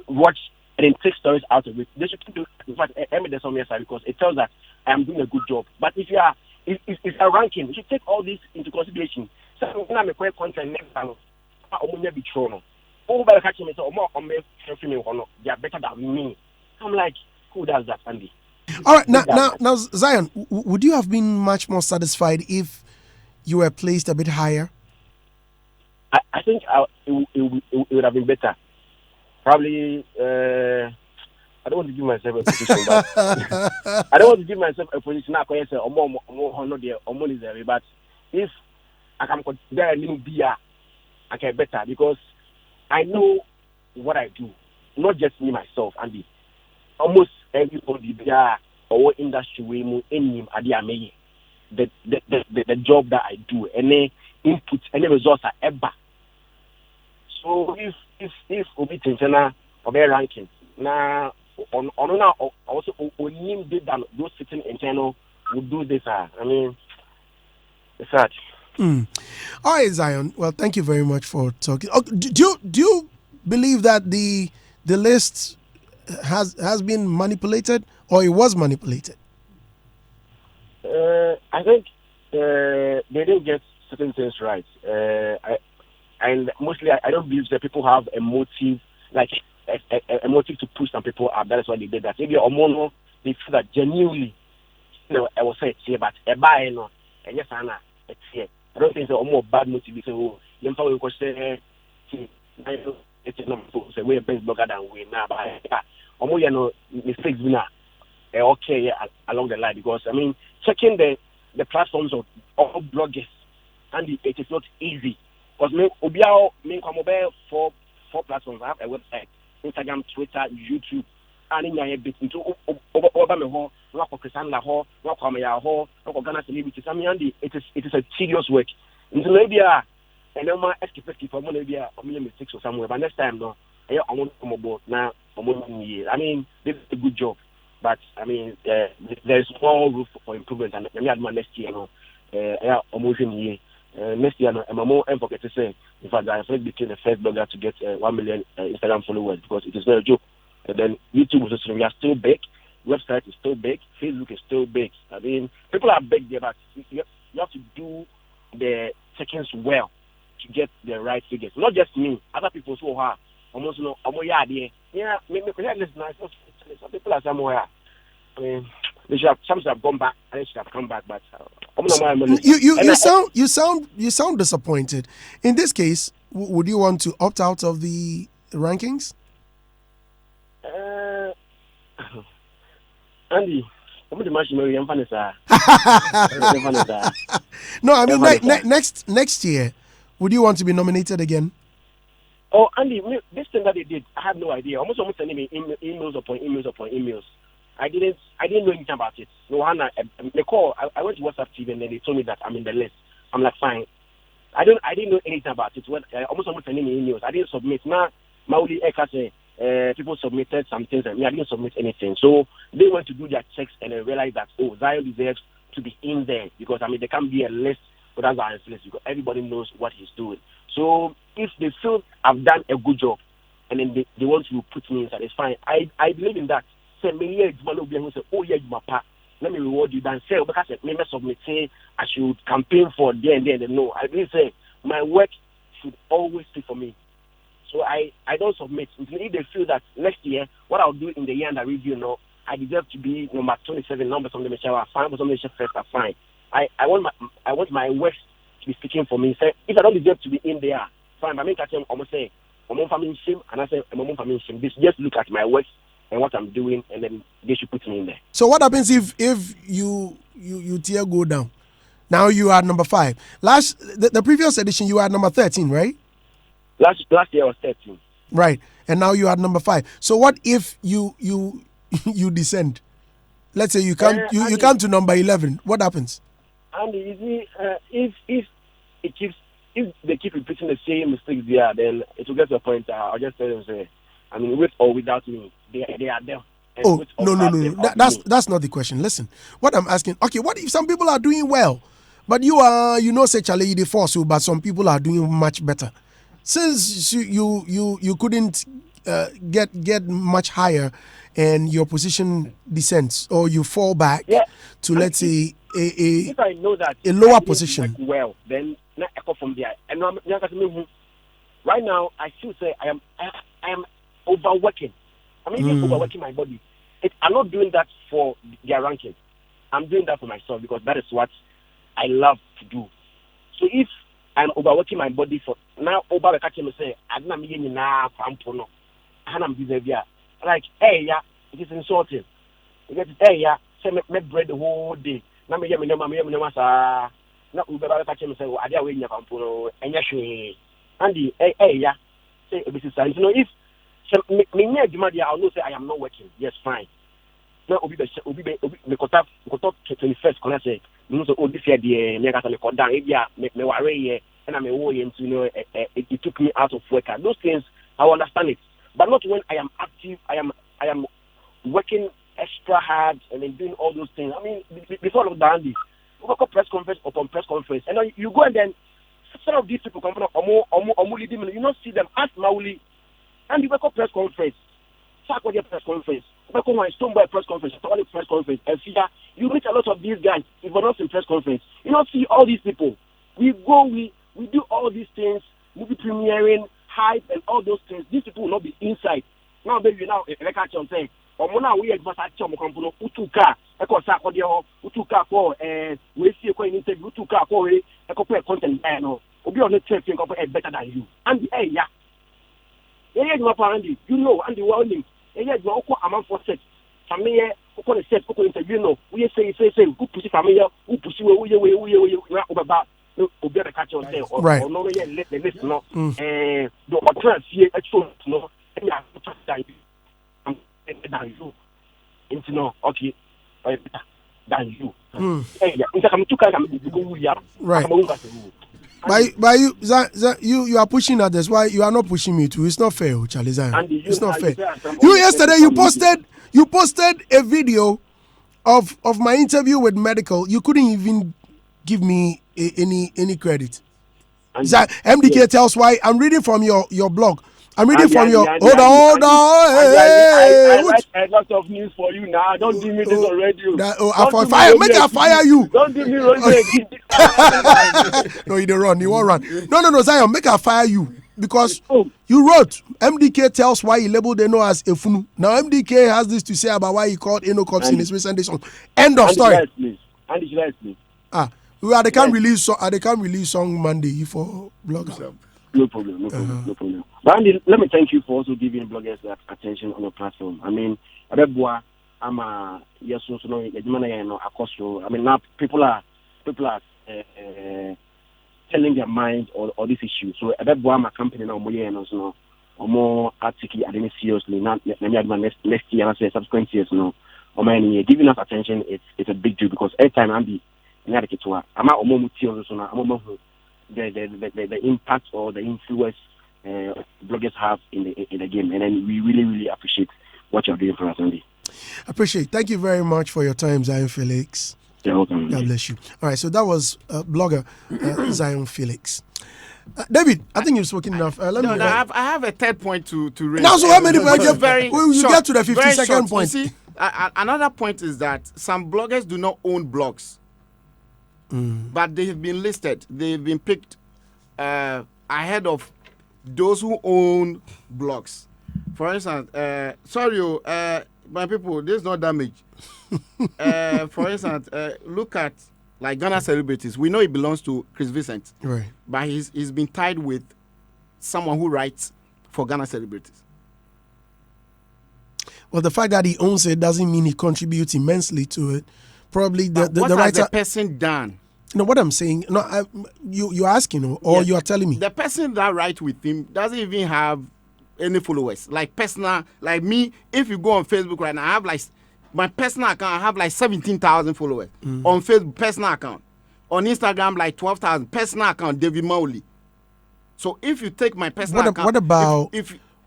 watch and then take stories out of it. They should keep doing it. In fact, there's some side because it tells that I am doing a good job. But if you are ranking, you should take all this into consideration. So when I'm a content next time, I'm going to be thrown. Oh, by catching me, so they are better than me. I'm like, who does that, Andy? All right, now, Zion, would you have been much more satisfied if you were placed a bit higher? I think it would have been better. Probably, I don't want to give myself a position, but I don't want to give myself a position now. But if I can consider a little beer, I can better because I know what I do, not just me myself, Andy. Almost everybody there or industry we any the job that I do, any input, any results are ever. So if Obi Tintana or their ranking now on also on did that those sitting internal would do this. I mean, it's sad. All right, Zion. Well, thank you very much for talking. Do you believe that the list has been manipulated or it was manipulated? I think they didn't get certain things right. And mostly, I don't believe that people have a motive, like a motive to push some people up. That is why they did that. Maybe Omono, they feel that genuinely, I will say it's here, but a buy no, and yes, Anna, it's here. I don't think it's a more bad motive. So, you know, we say, it's not so we're best blogger than we now, but mistakes we now. Okay, along the line, because I mean, checking the platforms of all bloggers, and it is not easy. Because me come over four platforms. I have a website, Instagram, Twitter, YouTube, and in my bit into over me ho, not for Christian la ho, not for me ho, not for Ghana celebrities. I mean, it is a tedious work. Into maybe and then my escape for maybe a million mistakes or somewhere. But next time, no, I want to come aboard now. I mean, this is a good job. But I mean, there's more room for improvement, and I had my next year, almost in year. Next year, I'm more forget to say. In fact, I first became the first blogger to get 1 million Instagram followers because it is not a joke. And then YouTube was just, we are still big. Website is still big. Facebook is still big. I mean, people are big there, but you have to do the seconds well to get the right figures. Not just me, other people who are almost yeah, maybe some people are somewhere. I mean, they should have, some have gone back and they should have come back, but you sound disappointed. In this case, would you want to opt out of the rankings? Andy, No, I mean next year, would you want to be nominated again? Oh, Andy, this thing that they did, I have no idea. Almost sending me emails upon emails. I didn't know anything about it. No, Hannah, they call. I went to WhatsApp TV and then they told me that I'm in the list. I'm like, fine. I didn't know anything about it. When almost sending me emails, I didn't submit. Now, Mauli Eka say people submitted some things and me, I didn't submit anything. So they went to do their checks and they realized that Zion deserves to be in there because I mean there can't be a list without Zion's list because everybody knows what he's doing. So if they feel I've done a good job and then they want to put me inside, it's fine. I believe in that. Say me say, oh yeah, you papa. Let me reward you. Then say because me submit say I should campaign for there and there. No, I believe say my work should always speak for me. So I don't submit. If they feel that next year what I'll do in the year under review, I deserve to be number 27, number something fine, but something first are fine. I want my work to be speaking for me. Say if I don't deserve to be in there, fine. I mean, I'm almost say I'm family shame, and I say I'm family shame. Just look at my work and what I'm doing, and then they should put me in there. So what happens if you tier go down? Now you are number 5. The previous edition you are number 13, right? Last year I was 13. Right, and now you are number 5. So what if you descend? Let's say you come to number 11. What happens? And if they keep repeating the same mistakes there, then it will get to a point. I'll just tell them, say, I mean, with or without me, they are there. Oh no. That's not the question. Listen, what I'm asking. Okay, what if some people are doing well, but you are, say Charlie they force you, but some people are doing much better. Since you couldn't get much higher, and your position descends or you fall back to let's say if I know that a lower position. Well, then not echo from there. And right now I still say I am overworking. I'm even overworking my body. I'm not doing that for their ranking. I'm doing that for myself because that is what I love to do. So if I'm overworking my body for now, over catching me say, I'm not meaning now, I'm busy. Like, hey, yeah, it is insulting. Hey, yeah, say me bread the whole day. Now me sa. Now Uber catching me say, I dare win your campuno, and yes, Andy, hey, yeah, say this is sign. If me I'll not say I am not working. Yes, fine. Now obi me kota 21st can I say no so this year the me got me cut down me worry here and I'm into it took me out of work. Those things I understand it, but not when I am active. I am working extra hard and then doing all those things. I mean before lockdown we go press conference upon press conference and then you go and then some of these people come from omo leading you not see them ask Mauli and you go press conference. Saturday press conference. Stoneboy press conference, Tony press conference, and you meet a lot of these guys. If we're not in press conference, you don't see all these people. We go, we do all these things, movie premiering, hype, and all those things. These people will not be inside. Now, baby, now, like I can say, we advance at Chomo Utuka, Echo Saturday, Utuka for, we see a interview, Utuka for a corporate content, will be on the trip and compare better than you. And hey, yeah. Andy, you know, Andy Warning. You go among for set. Family, who set, who interview, no. We say, who push family, who push you, about who better catch on there, or no, let the list no. The hotel here at show, no, and than you. Into no, okay, than you. Hey, I'm too kind of go, right. By you are pushing others. Why you are not pushing me too? It's not fair, Charlie Zion. It's not fair. You yesterday you posted a video of my interview with Medical. You couldn't even give me any credit. MDK tells why. I'm reading from your blog. I'm reading from your. Hold on. I write a lot of news for you now. Don't give me this already. Make I fire you. Don't give me wrong. No, you don't run. You won't run. No, Zion, make I fire you because you wrote MDK tells why he labeled Eno as Efunu. Now MDK has this to say about why he called Eno Cops in his recent song. End of story. Please. They can't release song Monday for bloggers. No problem. But Andy, let me thank you for also giving bloggers that attention on the platform. I mean, yes, so no, across. I mean, now people are telling their mind or this issue. So about my company now, or more article, I didn't seriously. Not next year, I say subsequent years, giving us attention. It's a big deal because every time I'm the impact or the influence bloggers have in the game, and then we really appreciate what you're doing for us, Andy. Appreciate. Thank you very much for your time, Zion Felix. You're welcome. God bless you. All right, so that was blogger Zion Felix. David, I think you've spoken enough. I have a third point to raise. Now, so how many points? You get to the 50-second point. You see, another point is that some bloggers do not own blogs, but they have been listed. They've been picked ahead of those who own blogs. For instance, my people, there's no damage. For instance, look at like Ghana celebrities. We know it belongs to Chris Vincent, Right. but he's been tied with someone who writes for Ghana celebrities. Well, the fact that he owns it doesn't mean he contributes immensely to it. Probably the what has writer. the person done? No, what I'm saying. No, you're asking, or Yes. you are telling me. The person that writes with him doesn't even have any followers. Like personal, like me. If you go on Facebook right now, I have like my personal account. I have like 17,000 followers on Facebook. Personal account. On Instagram, like 12,000. Personal account, David Mowley. So if you take my personal account,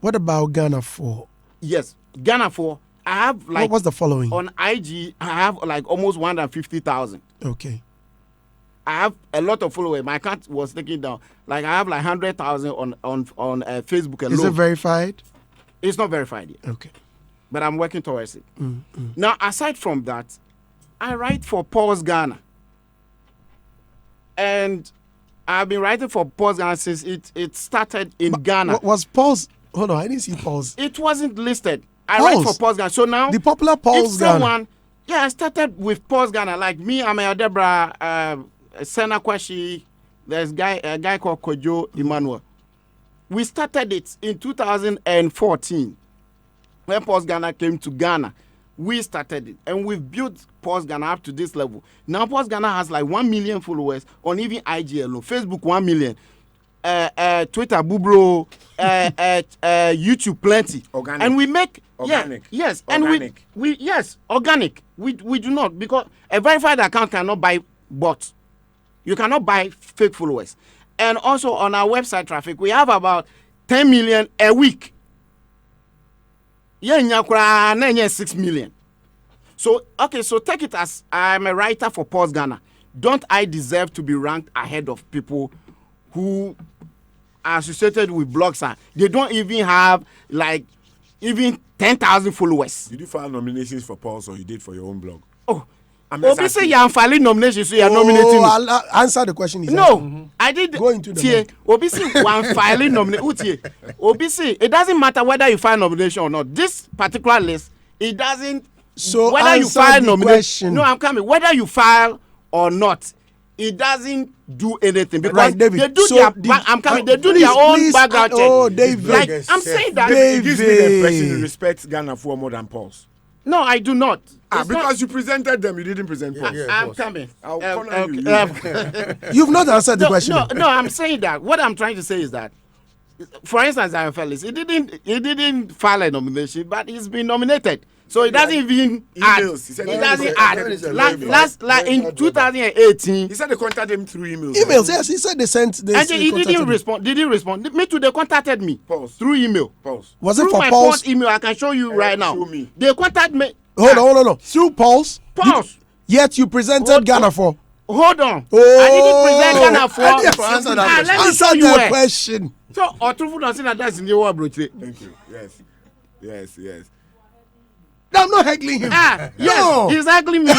what about Ghana 4? Yes, Ghana 4. I have like what's the following on IG? I have like almost 150,000. Okay. I have a lot of followers. My account was taken down. Like I have like 100,000 on Facebook alone. Is it verified? It's not verified yet. Okay. But I'm working towards it. Now, aside from that, I write for Pulse Ghana. And I've been writing for Pulse Ghana since it started in Ghana. Was Pulse? Hold on, I didn't see Pulse. It wasn't listed. I write for Pulse Ghana. So now, the popular Pulse Ghana. I started with Pulse Ghana. Like me, I'm a Debra, Sena Kwashi. There's a guy called Kojo Emmanuel. We started it in 2014. When Pulse Ghana came to Ghana, we started it. And we've built Pulse Ghana up to this level. Now Pulse Ghana has like 1 million followers on even IG alone. Facebook, 1 million. Twitter, Bubro, YouTube, plenty. Organic. And we make... Organic. Yeah, yes. Organic. And we yes, organic. We do not, because a verified account cannot buy bots. You cannot buy fake followers. And also on our website traffic, we have about 10 million a week. Yeah, 6 million. So, okay, so take it as I'm a writer for Pulse Ghana. Don't I deserve to be ranked ahead of people who are associated with blogs? They don't even have, like, even 10,000 followers. Did you file nominations for Pulse or you did for your own blog? Oh, obviously you're filing nominations, so you're nominating me. I'll answer the question. I did. Go into the mic. Obviously, one filing nomination. Obviously, it doesn't matter whether you file nomination or not. This particular list, it doesn't. So whether you file nomination. No, I'm coming. Whether you file or not, it doesn't do anything because right, David. they do I'm coming. They do their own background check. Oh, David. Like I'm saying that. It gives me the impression you respect Ghana for more than Pulse. No, I do not. Because you presented them, you didn't present Pulse. I'm coming. I'll corner you. You've not answered the question. No, I'm saying that. What I'm trying to say is that, for instance, Zion Felix, he didn't file a nomination, but he's been nominated. So it doesn't even add. It doesn't add. Like in 2018. He said they contacted him through emails. Emails, yes. He said they sent. And he didn't respond. Did he respond? Me too. They contacted me through email. Pulse. Was it through for my Pulse? email? I can show you right now. Show me. They contacted me. Hold on. Through Pulse. Pulse. Yet you presented Ghana for. Hold on. Oh, I didn't present Ghana for. Answer that Let me show answer you the where. question. So, Otrufu doesn't know that's in the war, bro. Thank you. Yes. No, I'm not heckling him. Yes, No. he's heckling me.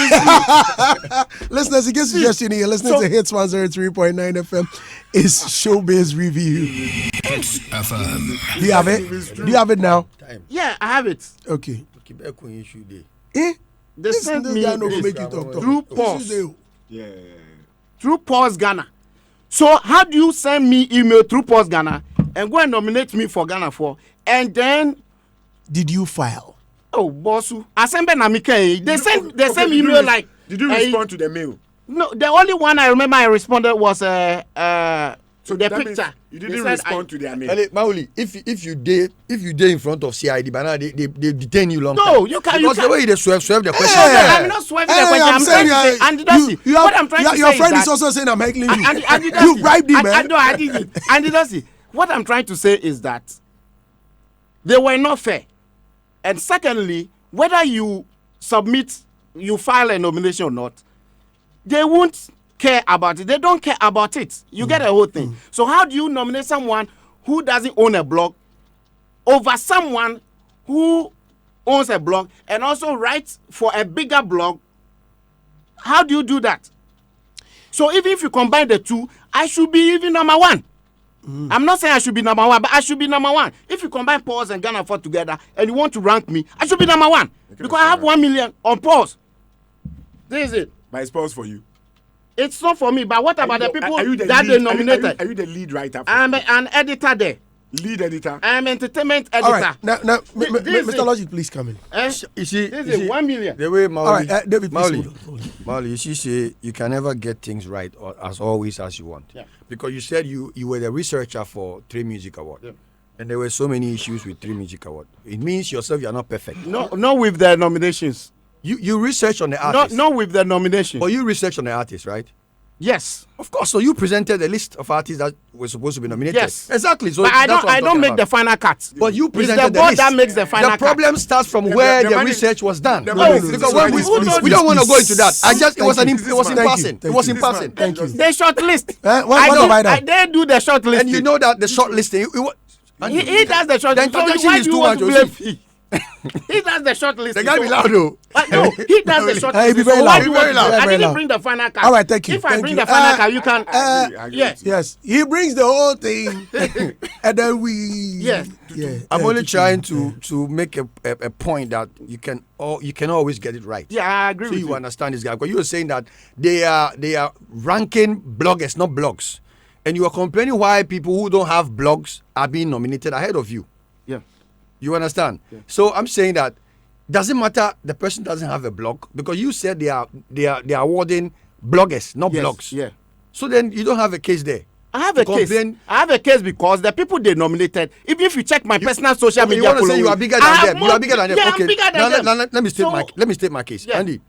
Listeners, in case you just tuned in, you're listening to Hitz 103.9 FM. It's Showbiz Review. Hitz FM. Do you have it? Do you have it now? Yeah, I have it. Okay. They This sent guy me no go this make you talk. through Pulse. Yeah. Through Pulse Ghana. So how do you send me email through Pulse Ghana and go and nominate me for Ghana for, and then Did you file? Oh, bossu. Asembe na mike. They sent the same Did you email like. Did you respond to the mail? No, the only one I remember I responded was So the that means picture. you They didn't said respond to their mail. Mauli, if you did in front of CID, but now they detain you long time. No, you can't. Because the way they swerve the question. I'm not swerving the question. I'm trying to say, and what I'm trying to say your friend is is also saying I'm heckling you. And You bribed him, man. No, I didn't. And what I'm trying to say is that they were not fair. And secondly, whether you file a nomination or not, they won't care about it. They don't care about it. You get the whole thing. So how do you nominate someone who doesn't own a blog over someone who owns a blog and also writes for a bigger blog? How do you do that? So even if you combine the two, I should be even number one. I'm not saying I should be number one, but I should be number one. If you combine Pause and Ghana for together and you want to rank me, I should be number one. Because I have 1 million on Pause. This is it. But it's Pause for you. It's not for me, but what about the people that lead, they nominated? Are you the lead writer? I'm an editor there. Lead editor. I'm entertainment editor. All right, now, Mr. Logic, please come in. You see, This is 1 million. the way Mauli, All right, David, please Mauli, hold on. Mauli, you see, say you can never get things right or as always as you want. Yeah. Because you said you were the researcher for 3 Music Award. Yeah. And there were so many issues with 3 Music Award. It means yourself you are not perfect. No, not with the nominations. You research on the artist. Not with the nominations. But you research on the artist, right? Yes. Of course. So you presented a list of artists that were supposed to be nominated. Yes. Exactly. So But I that's what I'm don't talking make about. the final cut. But you It's presented the the board list. that makes the final The problem starts from where the research was done. the No, money- because no, when no, we please, we don't want to go into that. It was in passing. It was in This man, passing. Thank you. The short list. What have I done? They do the short list. And you know that the shortlisting. He does the short The list. So introduction why is do you too want to much, blame Jose. he? He does the short list. The guy be loud though. No, he does the short He list. be very So why loud. do you Very want to loud. blame? I Very didn't loud. bring the final cut. All right, thank you. If I Thank bring you. the final cut, you can. Yes. Yes, he brings the whole thing, and then we. Yes. Yeah. I'm only trying to make a point that you can always get it right. Yeah, I agree So with you you. understand this guy because you were saying that they are ranking bloggers, not blogs, and you are complaining why people who don't have blogs are being nominated ahead of you. Yeah. You understand? Yeah. So I'm saying that doesn't matter the person doesn't have a blog because you said they are awarding bloggers, not Yes. blogs. Yeah. So then you don't have a case there. I have a case. I have a case because the people they nominated, even if you check my personal social Okay, media you want to say following, you are bigger I than have them. You more- are bigger than them. Yeah, Okay. I'm bigger than Now, them. let me state So- my case. Yeah. Andy,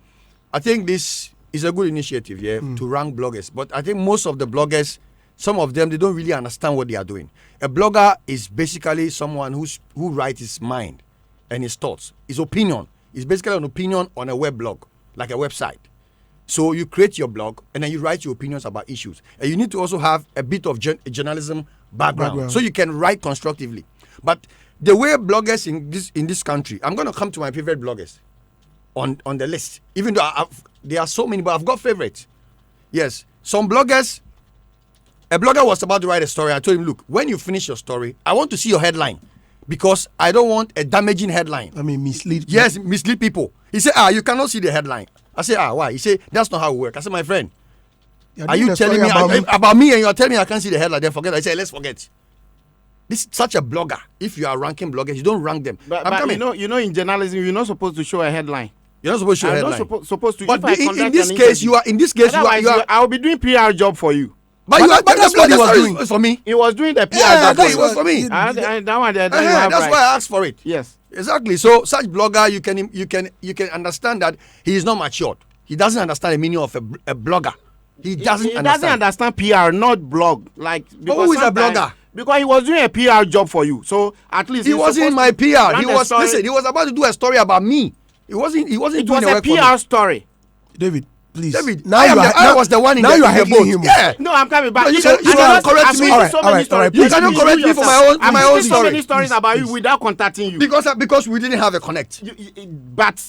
I think this is a good initiative, to rank bloggers. But I think most of the bloggers, some of them, they don't really understand what they are doing. A blogger is basically someone who writes his mind and his thoughts, his opinion. It's basically an opinion on a web blog, like a website. So you create your blog and then you write your opinions about issues. And you need to also have a bit of journalism background so you can write constructively. But the way bloggers in this country, I'm going to come to my favorite bloggers on the list. Even though there are so many, but I've got favorites. Yes, some bloggers. A blogger was about to write a story. I told him, look, when you finish your story, I want to see your headline because I don't want a damaging headline. I mean, mislead. Yes, mislead people. He said, you cannot see the headline. I said, why? He said, that's not how it works. I said, my friend, are you telling me about me and you are telling me I can't see the headline? Then forget. I said, let's forget. This is such a blogger. If you are ranking bloggers, you don't rank them. But you know, in journalism, you're not supposed to show a headline. You're not supposed to show a I'm headline. not supposed to. But if I in conduct this an case, interview, you are. I'll be doing PR job for you. But that's what he was doing for me. He was doing the PR Yeah, job that was for me. That one, there, you That's have right. why I asked for it. Yes. Exactly. So such blogger, you can understand that he is not matured. He doesn't understand the meaning of a blogger. He doesn't understand PR, not blog. But who is a blogger? Because he was doing a PR job for you. So at least He wasn't my PR. He was about to do a story about me. He wasn't It doing was the a work for me. PR story. David, please. David, now I was the one in now you are the heckling boat. him. Yeah. No, I'm coming back. No, you cannot correct me. All right. You cannot correct me for my own so story. many stories about you without contacting you. Because we didn't have a connect. But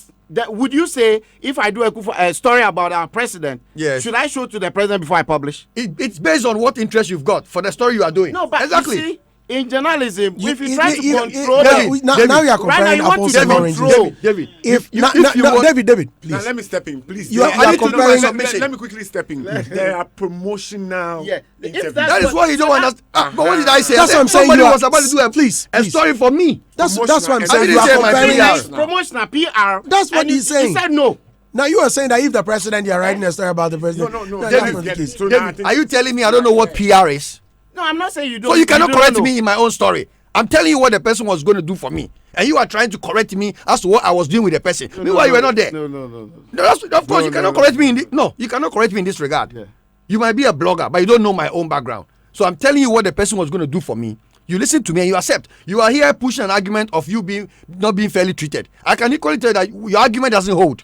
would you say if I do a story about our president, Yes. should I show to the president before I publish? It's based on what interest you've got for the story you are doing. No, but exactly. you see, In journalism, if you try to now control now you are Right now comparing you want apples to and oranges. control. David, If you David, Now please. let me step in, please. You are comparing- Let me quickly step in. There are promotional Yeah. If interviews. that's that is what you don't understand. But what did I say? That's I what I'm said saying. Somebody You are- was about to do a please. story for me. That's what I'm I saying. didn't You are say my comparing. PR. It's promotional PR. That's what and he's you saying. said no. Now you are saying that if the president, you are writing a story about the president. No. that's David, not the get case. it. So now I David, think- are you telling me I don't know what PR is? No, I'm not saying you don't. So you cannot don't correct know. me in my own story. I'm telling you what the person was going to do for me, and you are trying to correct me as to what I was doing with the person. Meanwhile, you were not there. No. No, of course, you cannot correct me in this. No, you cannot correct me in this regard. Yeah. You might be a blogger, but you don't know my own background. So I'm telling you what the person was going to do for me. You listen to me and you accept. You are here pushing an argument of you not being fairly treated. I can equally tell you that your argument doesn't hold,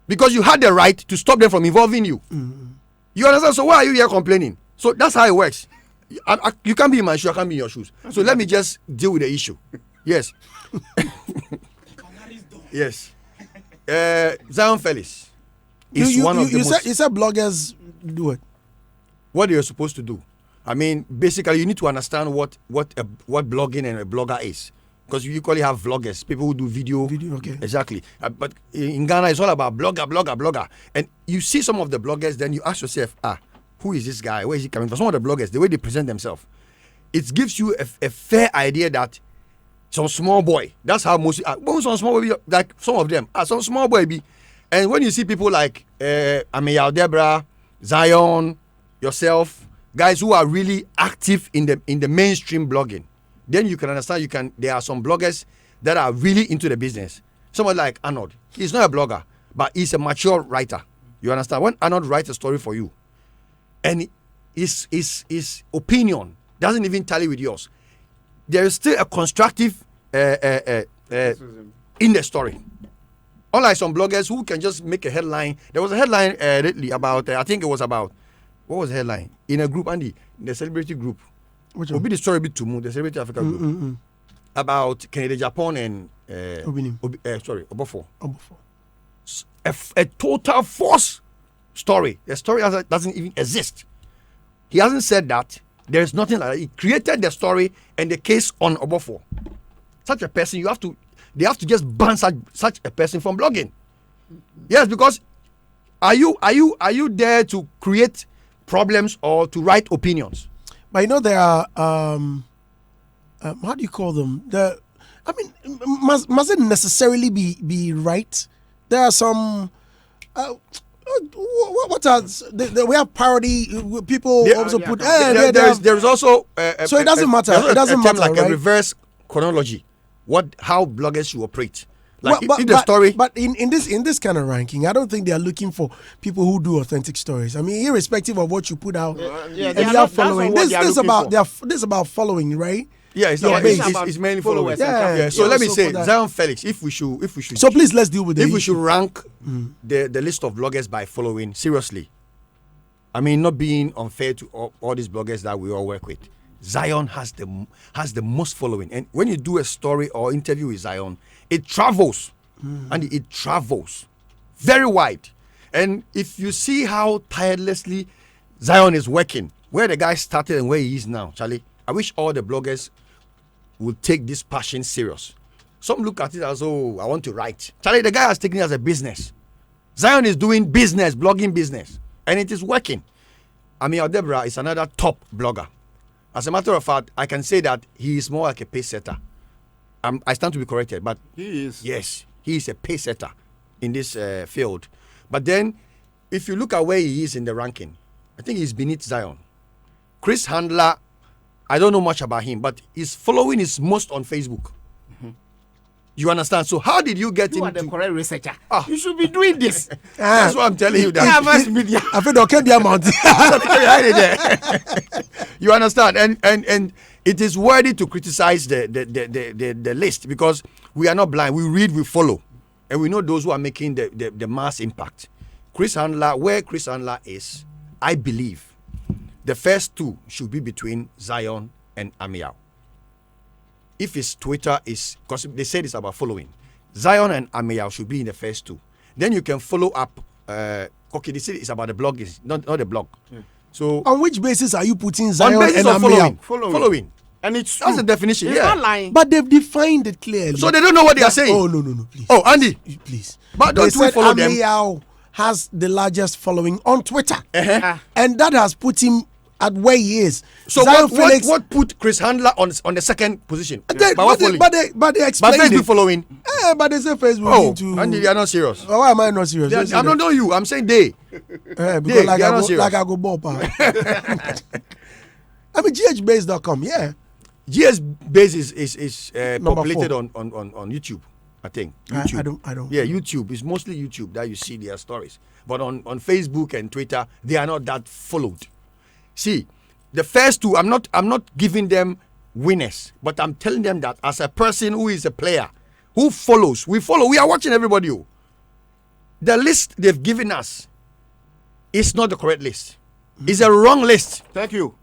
because you had the right to stop them from involving you. You understand? So why are you here complaining? So that's how it works. You can't be in my shoes, I can't be in your shoes. So let me just deal with the issue. Yes. Yes. Zion Felix is one of the most... You said bloggers do it. What you're supposed to do. I mean, basically, you need to understand what blogging and a blogger is. Because you equally have vloggers, people who do video. Okay. Exactly. But in Ghana, it's all about blogger. And you see some of the bloggers, then you ask yourself, who is this guy? Where is he coming from? Some of the bloggers, the way they present themselves, it gives you a fair idea that some small boy. That's how most some small boy, like some of them, some small boy be. And when you see people like Ameyal Debra, Zion, yourself, guys who are really active in the mainstream blogging, then you can understand. There are some bloggers that are really into the business. Someone like Arnold, he's not a blogger, but he's a mature writer. You understand? When Arnold writes a story for you, and his opinion doesn't even tally with yours, there is still a constructive in the story. Unlike some bloggers who can just make a headline. There was a headline lately about, I think it was about, what was the headline? In a group, Andy, in the celebrity group. Which Will one? be the story a bit too much, the Celebrity Africa group. About Canada, Japan, and Obofo. A total false story. The story doesn't even exist. He hasn't said that. There is nothing like that. He created the story and the case on Obofo. Such a person, they have to just ban such a person from blogging. Yes, because are you there to create problems or to write opinions? But you know there are how do you call them? Must it necessarily be right? There are some what are we have parody people also put. There is also so it doesn't matter. It doesn't matter, like right? a reverse chronology. How bloggers should operate. Like but, if the story. But in this kind of ranking, I don't think they are looking for people who do authentic stories. I mean, irrespective of what you put out, and you are following. This is about following, right? Yeah, it's mainly followers. So let me say, Zion Felix, if we should. So please let's deal with it. If we should rank the list of bloggers by following, seriously, I mean, not being unfair to all these bloggers that we all work with, Zion has the most following. And when you do a story or interview with Zion, it travels, and it travels very wide. And if you see how tirelessly Zion is working, where the guy started and where he is now, Charlie, I wish all the bloggers would take this passion serious. Some look at it as, I want to write. Charlie, the guy has taken it as a business. Zion is doing business, blogging business, and it is working. Ameyal Debra is another top blogger. As a matter of fact, I can say that he is more like a pace setter. I stand to be corrected, but He is. Yes, he is a pace setter in this field. But then, if you look at where he is in the ranking, I think he's beneath Zion. Chris Handler, I don't know much about him, but his following is most on Facebook. You understand? So how did you get You are into... the correct researcher. You should be doing this. That's what I'm telling you. Yeah, mass media. I feel okay be amount. You understand? And it is worthy to criticize the list, because we are not blind. We read, we follow, and we know those who are making the mass impact. Chris Handler, where Chris Handler is, I believe the first two should be between Zion and Ameyal. If his Twitter is, because they said it's about following, Zion and Ameyal should be in the first two. Then you can follow up. Okay, they say it's about the blog, is not the blog. So on which basis are you putting Zion on basis and of Ameyal? following. And it's That's true. the definition. He's Yeah. not lying. But they've defined it clearly. So they don't know what they are saying. Oh no, please. Oh, Andy. Please. But don't They we said follow them? Ameyao has the largest following on Twitter, Uh-huh. and that has put him at where he is. So Zion what put Chris Handler on the second position? They, By what but, they, following? but they By explained Facebook it. following. But they say Facebook Oh, into. Andy, they are not serious. Oh, why am I not serious? Yes, I don't know you. I'm saying they. Because they like, are not I serious. go ball power. I mean, ghbase.com, yeah. GS base is Number populated 4. on YouTube, I think. I YouTube. don't. Yeah, YouTube. It's mostly YouTube that you see their stories. But on Facebook and Twitter, they are not that followed. See, the first two, I'm not giving them winners, but I'm telling them that as a person who is a player, who follows, we follow. We are watching everybody. Oh. The list they've given us is not the correct list. It's a wrong list. Thank you.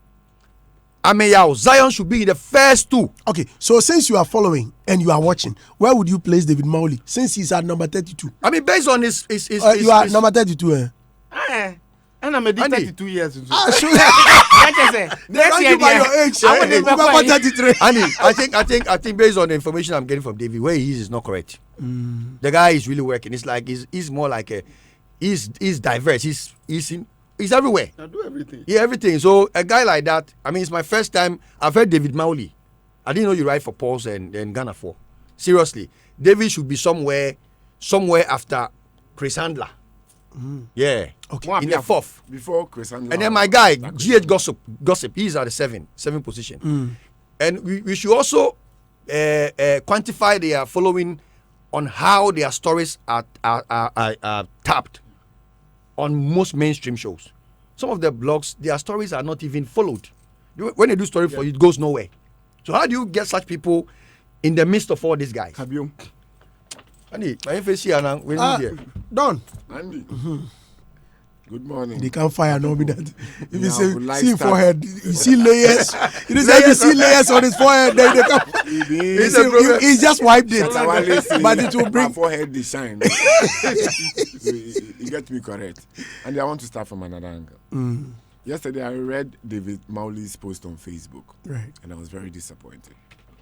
Ameyao, Zion should be in the first two. Okay, so since you are following and you are watching, where would you place David Mowley since he's at number 32? I mean, based on his You are number 32, eh? And I'm a Andy. 32 years. Ah, sure. They Next rank year, you by your age. I would You never remember find 33. Andy, I think based on the information I'm getting from David, where he is not correct. The guy is really working. It's like he's more like he's diverse. He's everywhere. I do everything. Yeah, everything. So a guy like that, I mean, it's my first time. I've heard David Mowley. I didn't know you write for Pulse and Ghana 4. Seriously, David should be somewhere after Chris Handler. Yeah. Okay. In the fourth. Before Chris Handler. And then my guy, GH Gossip, he's at the seven position. And we should also quantify their following on how their stories are tapped on most mainstream shows. Some of the blogs, their stories are not even followed. When they do story for you, it goes nowhere. So how do you get such people in the midst of all these guys? Kabium. Andy, my FAC and when you Done. Andy. Good morning. They can't fire no be that. If you Yeah, say good see lifestyle. forehead, you see layers. You say you see layers on his forehead, then they come. He's just wiped it, but it will my bring. forehead the shine. So you get me correct. And I want to start from another angle. Yesterday I read David Mowley's post on Facebook, Right. and I was very disappointed.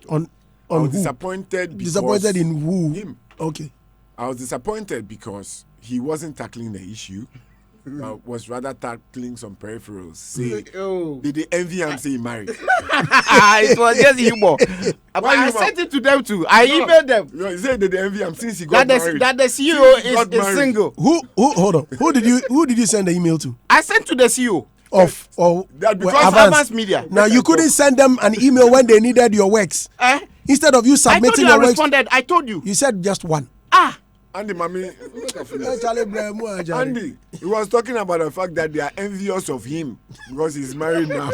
On I was who? disappointed because Disappointed in who? him. Okay. I was disappointed because he wasn't tackling the issue. Was rather tackling some peripherals. Say, did they envy him? Say he married. It was just humor. But I humor? sent it to them too. I emailed them. You know, he said that they envy him since he got That married. the CEO Since he got is married. single. Who? Hold on. Who did you send the email to? I sent to the CEO. Of or That because well, Advance Media. Now you couldn't send them an email when they needed your works. Instead of you I told submitting you I your works, responded. I told you. you said just one. Andy, mommy, Andy, Andy, he was talking about the fact that they are envious of him because he's married now,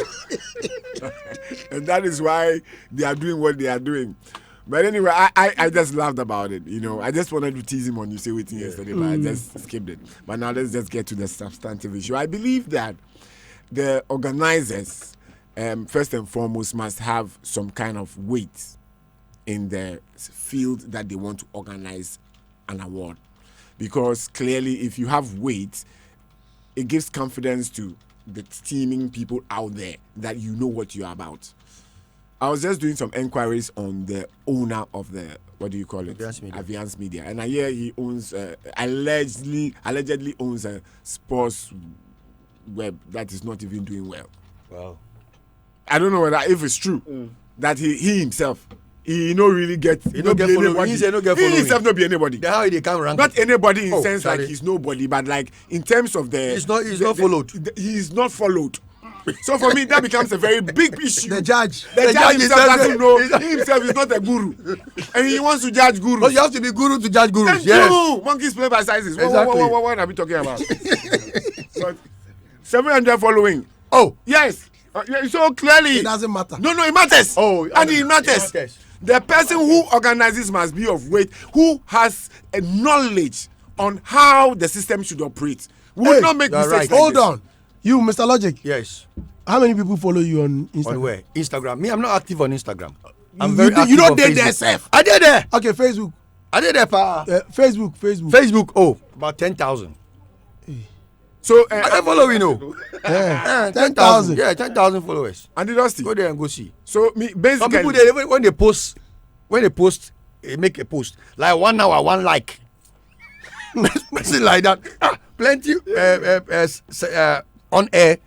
and that is why they are doing what they are doing. But anyway, I just laughed about it. You know, I just wanted to tease him on you say waiting yesterday, but I just skipped it. But now let's just get to the substantive issue. I believe that the organizers, first and foremost, must have some kind of weight in the field that they want to organize an award, because clearly if you have weight, it gives confidence to the teaming people out there that you know what you're about. I was just doing some enquiries on the owner of the, what do you call it? Aviance Media. And I hear he owns, allegedly owns a sports web that is not even doing well. Wow. I don't know if it's true that he himself, he no really get, He no get following. He say no get He following. himself no be anybody. Then how they can rank? Not anybody in Oh, sense sorry. like he's nobody, but like in terms of the He's not followed. He's not followed. So for me, that becomes a very big issue. The judge. The judge is himself not- doesn't know. He himself is not a guru, and he wants to judge gurus. But you have to be guru to judge gurus. Thank Yes. you. Monkeys play by sizes. Exactly. What are we talking about? But 700 following. Oh. Yes. Yeah, so clearly It doesn't matter. No, it matters. Oh, and it matters. The person who organizes must be of weight, who has a knowledge on how the system should operate. We will not make you are mistakes. right. Like Hold this. on. You, Mr. Logic. Yes. How many people follow you on Instagram? On where? Instagram. Me, I'm not active on Instagram. I'm You- very you- you active don't on date Facebook. yourself. I did there. Okay, Facebook. I did there, pa. Facebook. Facebook. Oh, about 10,000. So I can follow you know. Yeah. 10,000. Yeah, 10,000 followers. and the Dusty. Go there and go see. So me basically. Some people they when they post, they make a post like 1 hour, 1 like. Message like that. Plenty on air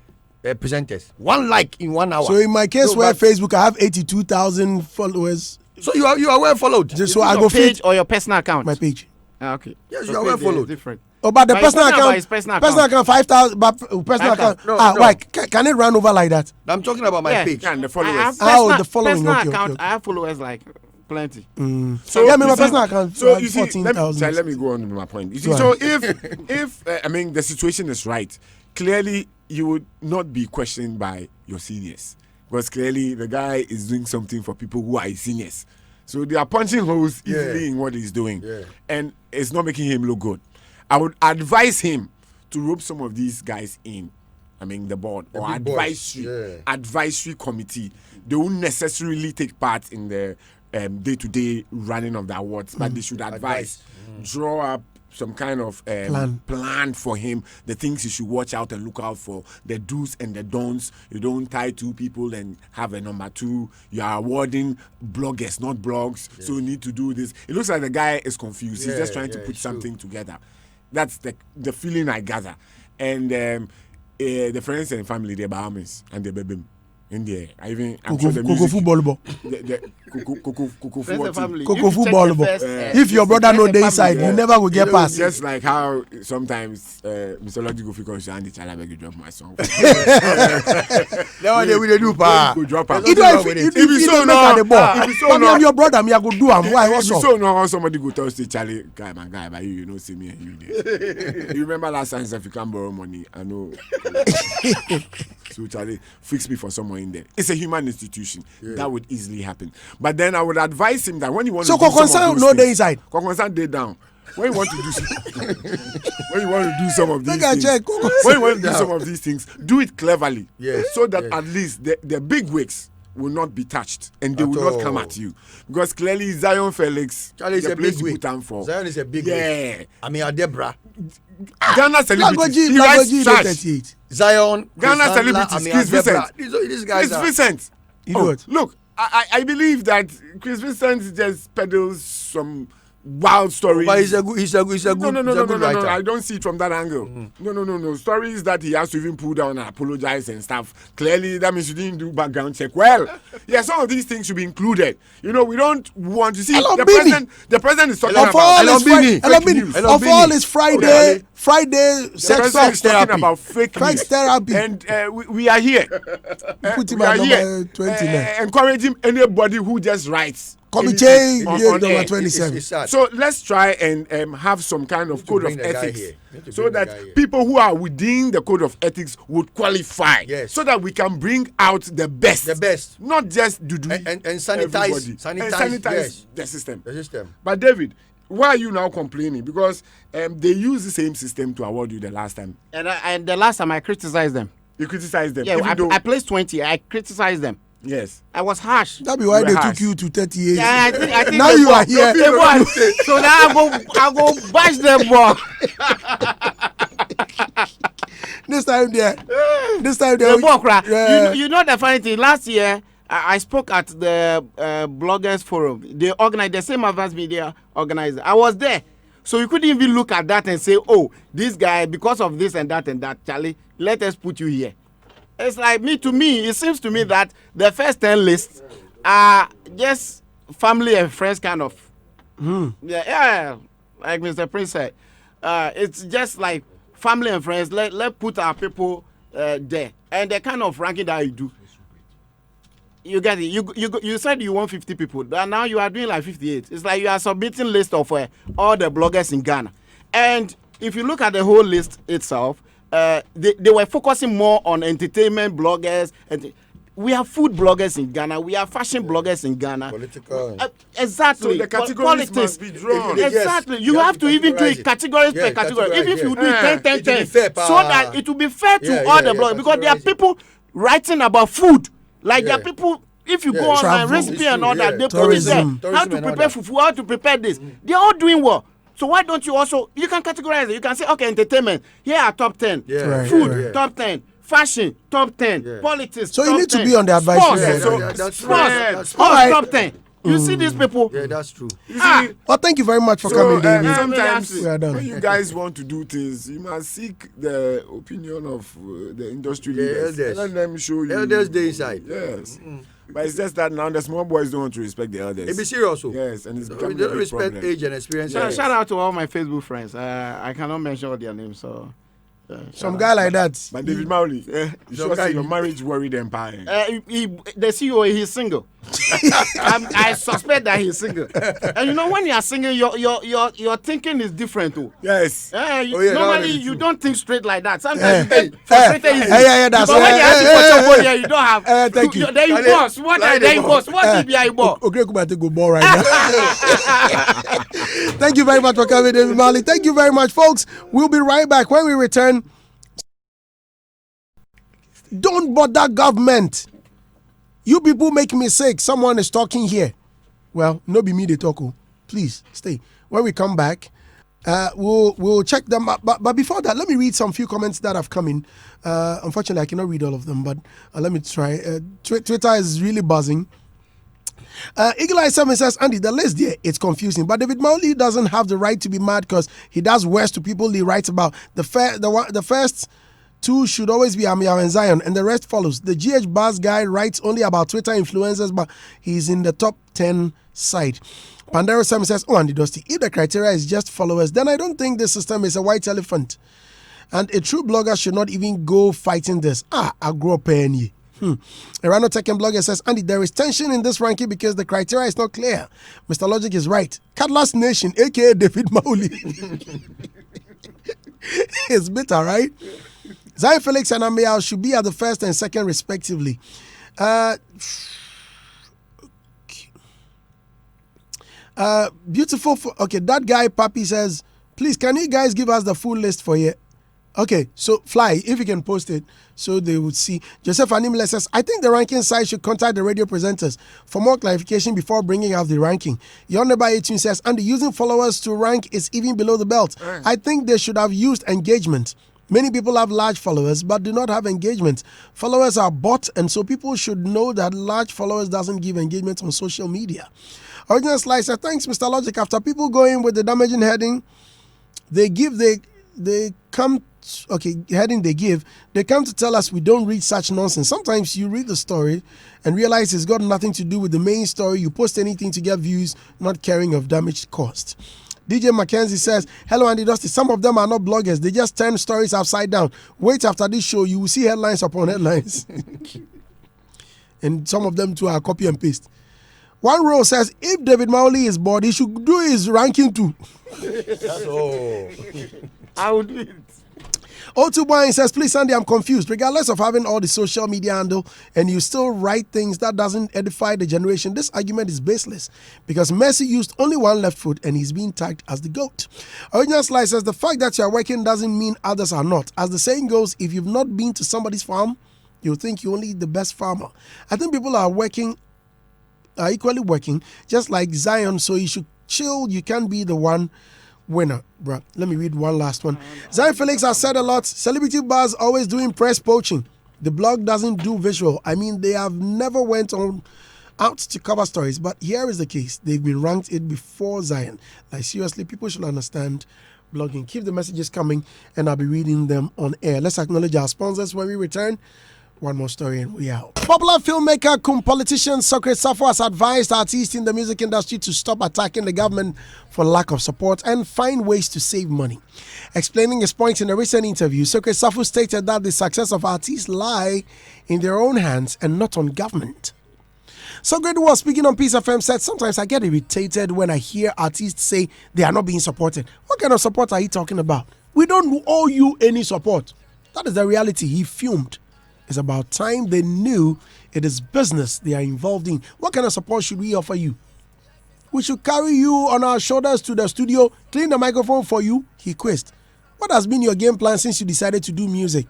presenters. 1 like in 1 hour. So in my case, No, where but- Facebook, I have 82,000 followers. So you are well followed. Just so Is it I your go page feed or your personal account? my page. Okay. Yes, Your you are well page is followed. Different. Oh, but the But personal he's talking about account, his personal personal account 5,000, but personal 5,000. account. No, no. Why can it run over like that? I'm talking about my Yeah. page. And the I followers. have The following, personal okay, account. okay. I have followers like plenty. So Yeah, I mean, you my see- personal account, So you see, 14,000. let me go on with my point. You see, Go so ahead. if I mean the situation is right, clearly you would not be questioned by your seniors because clearly the guy is doing something for people who are his seniors. So they are punching holes easily in what he's doing, and it's not making him look good. I would advise him to rope some of these guys in. I mean, the board or big boys, advisory committee. They won't necessarily take part in the day-to-day running of the awards, but they should advise, draw up some kind of plan for him, the things he should watch out and look out for, the do's and the don'ts. You don't tie 2 people and have a number 2. You are awarding bloggers, not blogs, so you need to do this. It looks like the guy is confused. He's just trying to put something together. That's the feeling I gather. And the friends and family, the Bahamas and the baby in there. I'm sure the Coco music. football ball. The Coco Friends and football family. Coco If you check football the ball. first, If your brother know the inside, you never will get past. Just like how sometimes Mr. Logic go because Andy Chalabeg you drop my song. That one they will do pa. Go drop am. If you so don't now, make the ball, if you so but me now- and your brother, me I go do am. Why? What's If you up? so know how somebody go tell say Charlie, guy, but you know see me and you there. You remember last time if you can't borrow money, I know. So Charlie, fix me for someone in there. It's a human institution. That would easily happen. But then I would advise him that when you want So to do some Kokonsan of those know the things- inside. Kokonsan dey down. When you want to do when you want to do some of these Make I things, check, Kokonsan when you want to do down. some of these things, do it cleverly. Yes, So that yes. at least the big wigs will not be touched and they At will not come all. at you. Because clearly Zion Felix, Charlie is the a place big you wig. put am for. Zion is a big Yeah. wig. I mean, Adebra. Ghana celebrities. He writes Lagoji trash. 38. Zion. Ghana Chris Handler, celebrities, I mean, Chris Adebra. Vincent. These guys Chris are. Vincent. You know what? Look, I believe that Chris Vincent just peddles some wild stories. But he's a good. He's a good writer. No. I don't see it from that angle. No. Stories that he has to even pull down and apologize and stuff. Clearly, that means you didn't do background check. Well, yeah, some of these things should be included. You know, we don't want to see Hello, the Bini. president. The president is talking Of about all Hello, his Bini. Hello, of Bini. all his Friday Okay. Friday the sex president talks, is talking about fake sex news. therapy. And we are here. Put him We at are number here 29. encouraging anybody who just writes. Committee anything on number air. 27. It's sad. So let's try and have some kind of to code of bring the guy ethics here. We need to so bring the that guy here. people who are within the code of ethics would qualify. Yes. So that we can bring out the best. The best. Not just do And sanitize- everybody. sanitize, And sanitize yes. the system. The system. But David, why are you now complaining? Because they used the same system to award you the last time. And the last time I criticized them. You criticized them. Yeah, even though, I placed 20. I criticized them. yes. I was harsh. That be why You they were took harsh. you to 38. Yeah, I think Now they you won. are here. They won. So now I go bash them more. This time there. The more cry. Yeah. You know the funny thing. Last year I spoke at the bloggers forum. They organized the same advanced media organizer. I was there, so you couldn't even look at that and say, "Oh, this guy because of this and that, Charlie, let us put you here." It's like to me, it seems to me that the first 10 lists are just family and friends kind of. Yeah, like Mr. Prince said. It's just like family and friends. Let put our people there, and the kind of ranking that you do. You get it. You said you want 50 people, but now you are doing like 58. It's like you are submitting list of all the bloggers in Ghana, and if you look at the whole list itself, they were focusing more on entertainment bloggers. And we have food bloggers in Ghana. We have fashion bloggers in Ghana. Political. So Exactly. the categories Politics. must be drawn. Yes. Exactly. You You have have to to even do categorize it it. categories Yeah, per category. categorize, Even if you yeah. do it 10, 10, It will be 10, fair, so that it will be fair to Yeah, all yeah, the yeah, bloggers. Because there are categorize it. people writing about food. Like there are Yeah. people, if you Yeah. go online, Travel. recipe It's and true, all that, yeah. they Tourism. put it there. How Tourism to and all prepare that. fufu, how to prepare this. They're all doing well. So why don't you also, you can categorize it. You can say, okay, entertainment, here are top 10. Yeah. Right, Food, right. top 10. Fashion, top 10. Yeah. Politics, So top you need 10. to be on the advisory Sports, board. so, That's sports, true. sports, All right. top 10. You see these people? Yeah, that's true. You Ah. see, Well, thank you very much for so coming, David. sometimes We are done. when you guys want to do things, you must seek the opinion of the industry The leaders. elders. And let them show you. Elders dey inside. Yes. But it's just that now the small boys don't want to respect the elders. It be serious. Oh. Yes, and it's They becoming a don't big respect problem. age and experience. Shout out to all my Facebook friends. I cannot mention all their names, so. Some guy like that. But David Mowley, you Some sure guy- say your marriage worried empire. The CEO, he's single. I suspect that he's single. And you know, when you are single, your thinking is different too. Yes. Normally, is you true. don't think straight like that. Sometimes you Hey, get frustrated easily. yeah, that's Because when you ask for chocolate here, you don't have. thank you. Then you boss. What Like are the they boss. boss? What is behind boss? Okay, come on, take a ball right now. Thank you very much for coming, David Marley. Thank you very much, folks. We'll be right back. When we return, don't bother government. You people make me sick. Someone is talking here. Well, no be me they talk. Oh. Please stay. When we come back, we'll check them up. But before that, let me read some few comments that have come in. Unfortunately, I cannot read all of them, but let me try. Twitter is really buzzing. Eagle Eye 7 says, Andy, the list there, it's confusing. But David Mowley doesn't have the right to be mad because he does worse to people he writes about. The first two should always be Amia and Zion, and the rest follows. The GH Buzz guy writes only about Twitter influencers, but he's in the top 10 side. Pandero 7 says, oh, Andy Dusty, if the criteria is just followers, then I don't think the system is a white elephant. And a true blogger should not even go fighting this. I grew up in A Rano Tech and Blogger says, Andy, there is tension in this ranking because the criteria is not clear. Mr. Logic is right. Cutlass Nation, aka David Mowley. It's bitter, right? Zion Felix and Amiel should be at the first and second, respectively. Beautiful. Okay, that guy, Papi, says, please, can you guys give us the full list for here? Okay, so Fly, if you can post it so they would see. Joseph Animile says, I think the ranking site should contact the radio presenters for more clarification before bringing out the ranking. Yonder by 18 says, and using followers to rank is even below the belt. I think they should have used engagement. Many people have large followers but do not have engagement. Followers are bought, and so people should know that large followers doesn't give engagement on social media. Original Slicer, thanks, Mr. Logic. After people go in with the damaging heading, they come to tell us we don't read such nonsense. Sometimes you read the story and realize it's got nothing to do with the main story. You post anything to get views, not caring of damage caused. DJ Mackenzie says, hello Andy Dusty, some of them are not bloggers. They just turn stories upside down. Wait after this show, you will see headlines upon headlines. And some of them too are copy and paste. One row says, if David Mowley is bored, he should do his ranking too. I would do it. O2 Boy says, please Andy, I'm confused. Regardless of having all the social media handle and you still write things that doesn't edify the generation, this argument is baseless because Messi used only one left foot and he's being tagged as the GOAT. Original Slice says, the fact that you're working doesn't mean others are not. As the saying goes, if you've not been to somebody's farm, you'll think you're only the best farmer. I think people are equally working, just like Zion, so you should chill. You can't be the one winner, bro. Let me read one last one. Zion Felix has said a lot. Celebrity bars always doing press poaching. The blog doesn't do visual. I mean, they have never went out to cover stories, but here is the case. They've been ranked it before Zion. Like, seriously, people should understand blogging. Keep the messages coming, and I'll be reading them on air. Let's acknowledge our sponsors when we return. One more story and we out. Popular filmmaker cum politician Socrates Safo has advised artists in the music industry to stop attacking the government for lack of support and find ways to save money. Explaining his point in a recent interview, Socrates Safo stated that the success of artists lie in their own hands and not on government. Socrates, who was speaking on Peace FM, said, sometimes I get irritated when I hear artists say they are not being supported. What kind of support are you talking about? We don't owe you any support. That is the reality. He fumed. It's about time they knew it is business they are involved in. What kind of support should we offer you? We should carry you on our shoulders to the studio, clean the microphone for you, he quizzed. What has been your game plan since you decided to do music?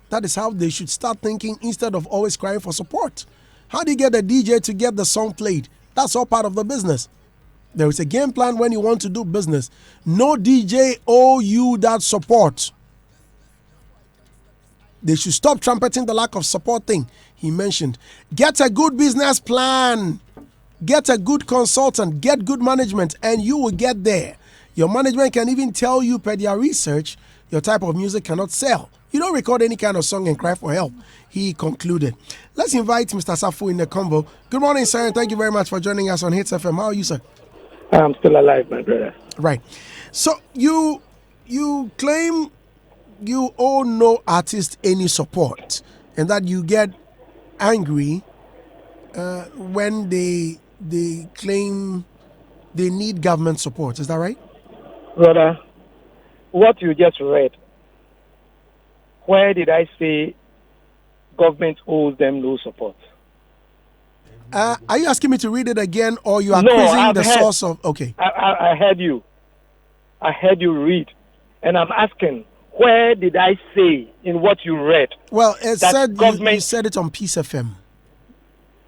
That is how they should start thinking instead of always crying for support. How do you get a DJ to get the song played? That's all part of the business. There is a game plan when you want to do business. No DJ owe you that support. They should stop trumpeting the lack of support thing he mentioned. Get a good business plan. Get a good consultant. Get good management, and you will get there. Your management can even tell you, per their research, your type of music cannot sell. You don't record any kind of song and cry for help, he concluded. Let's invite Mr. Safu in the convo. Good morning, sir, and thank you very much for joining us on Hitz FM. How are you, sir? I'm still alive, my brother. Right. So you claim you owe no artist any support, and that you get angry when they claim they need government support. Is that right? Brother, what you just read, where did I say government owes them no support? Are you asking me to read it again, or you are No, quizzing I've the heard- source of... Okay. I heard you. I heard you read. And I'm asking, where did I say in what you read? Well, it that said you government- said it on Peace FM.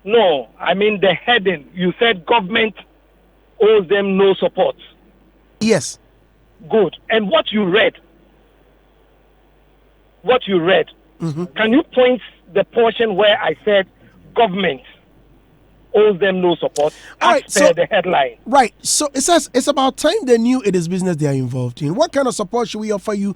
No, I mean the heading. You said government owes them no support. Yes. Good. And what you read, can you point the portion where I said government owes them no support All right, as so- per the headline? Right. So it says it's about time they knew it is business they are involved in. What kind of support should we offer you?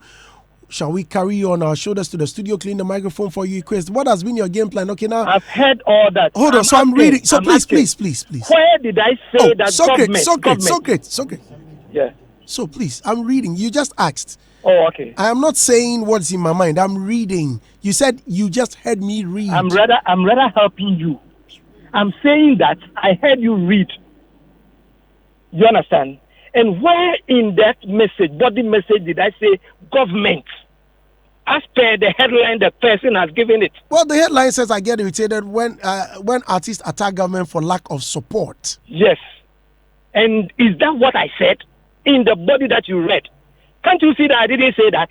Shall we carry you on our shoulders to the studio, clean the microphone for you, Chris? What has been your game plan? Okay, now I've heard all that. hold on. So I'm asking- reading. So I'm please, asking, please. Where did I say that government? Socrates. Yeah. So please, I'm reading. You just asked. Oh, okay. I am not saying what's in my mind. I'm reading. You said you just heard me read. I'm rather helping you. I'm saying that I heard you read. You understand? And where in that message, body message, did I say government? As per the headline the person has given it. Well, the headline says I get irritated when artists attack government for lack of support. Yes. And is that what I said in the body that you read? Can't you see that I didn't say that?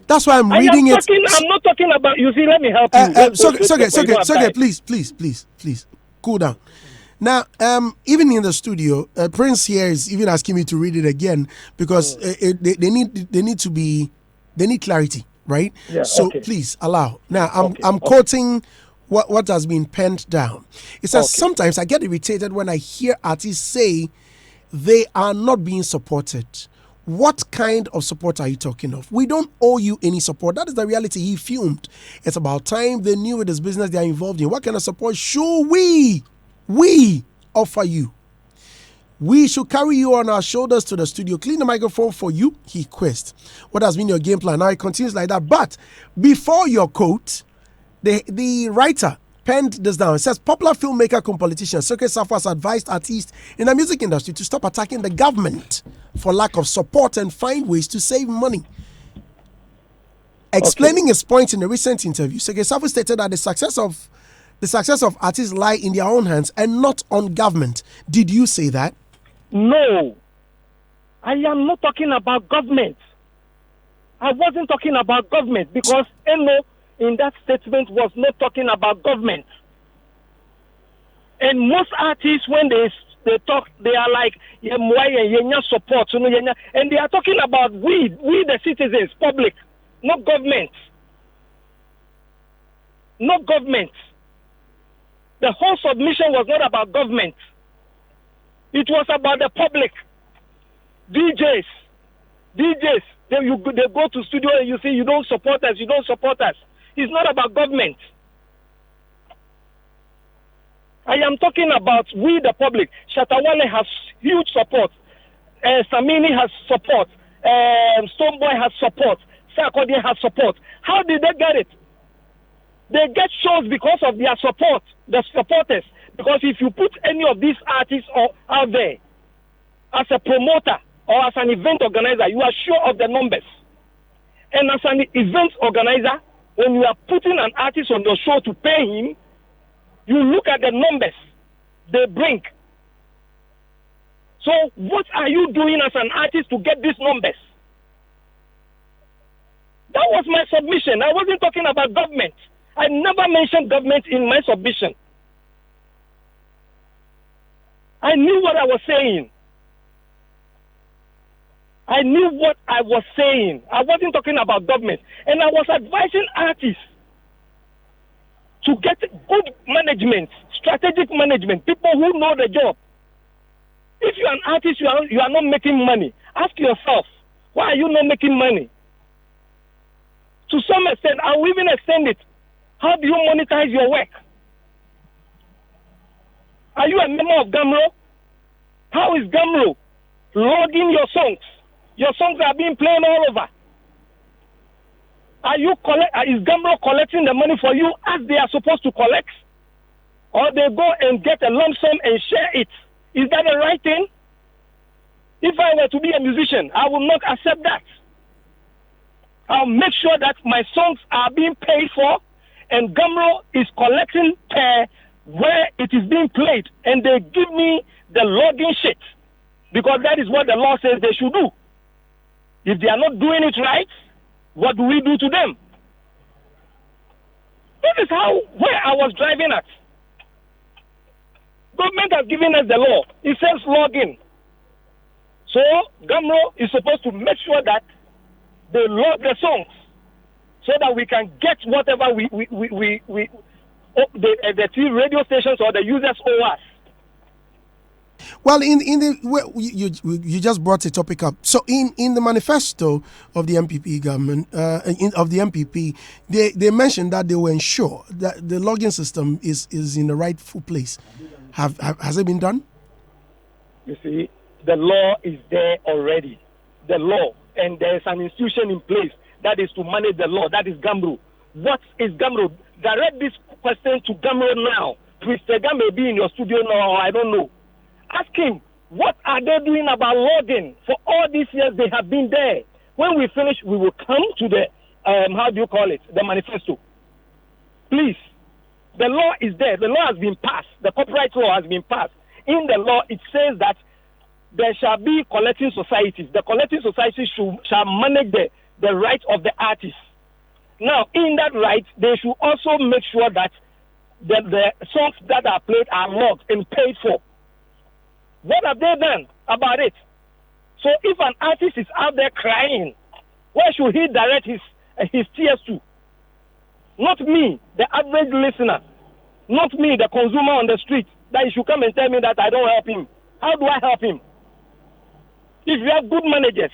That's why I'm reading it. I'm not talking about, you see, let me help you. Socrates, please, cool down. Now, even in the studio, Prince here is even asking me to read it again because they need clarity, right? Yeah, so okay. please allow. Now, I'm Okay. quoting what has been penned down. It says, Okay. sometimes I get irritated when I hear artists say they are not being supported. What kind of support are you talking of? We don't owe you any support. That is the reality. He fumed. It's about time they knew it is business they are involved in. What kind of support should we offer you? We should carry you on our shoulders to the studio, clean the microphone for you, he quizzed. What has been your game plan? Now it continues like that. But before your quote, the writer penned this down. It says, popular filmmaker cum politician Circuit Safa has advised artists in the music industry to stop attacking the government for lack of support and find ways to save money. Explaining his point in a recent interview, Circuit Safa stated that the success of artists lie in their own hands and not on government. Did you say that? No. I am not talking about government. I wasn't talking about government because Eno in that statement was not talking about government. And most artists, when they talk, they are like, support, and they are talking about we the citizens, public, not government. Not government. The whole submission was not about government. It was about the public. DJs, they go to studio and you see you don't support us. It's not about government. I am talking about we the public. Shatawale has huge support. Samini has support. Stoneboy has support. Sarkodie has support. How did they get it? They get shows because of their support, the supporters. Because if you put any of these artists out there as a promoter or as an event organizer, you are sure of the numbers. And as an event organizer, when you are putting an artist on your show to pay him, you look at the numbers they bring. So what are you doing as an artist to get these numbers? That was my submission. I wasn't talking about government. I never mentioned government in my submission. I knew what I was saying. I knew what I was saying. I wasn't talking about government. And I was advising artists to get good management, strategic management, people who know the job. If you're an artist, you are not making money. Ask yourself, why are you not making money? To some extent, I will even extend it. How do you monetize your work? Are you a member of Gamro? How is Gamro logging your songs? Your songs are being played all over. Is Gamro collecting the money for you as they are supposed to collect? Or they go and get a lump sum and share it? Is that the right thing? If I were to be a musician, I will not accept that. I'll make sure that my songs are being paid for and Gamro is collecting where it is being played, and they give me the logging shit because that is what the law says they should do. If they are not doing it right, what do we do to them? This is where I was driving at. Government has given us the law. It says login. So Gamro is supposed to make sure that they log the songs so that we can get whatever the three radio stations or the users owe us. Well, you just brought a topic up. So in the manifesto of the MPP government, of the MPP, they mentioned that they will ensure that the login system is in the rightful place. Has it been done? You see, the law is there already. The law, and there is an institution in place that is to manage the law. That is Gamro. What is Gamro? Direct this question to Gamro now. Mr. Gam may be in your studio now, I don't know. Ask him, what are they doing about logging? For all these years, they have been there. When we finish, we will come to the, the manifesto. Please. The law is there. The law has been passed. The copyright law has been passed. In the law, it says that there shall be collecting societies. The collecting societies shall manage the rights of the artists. Now, in that right, they should also make sure that the songs that are played are logged and paid for. What have they done about it? So if an artist is out there crying, where should he direct his tears to? Not me, the average listener. Not me, the consumer on the street, that he should come and tell me that I don't help him. How do I help him? If you have good managers,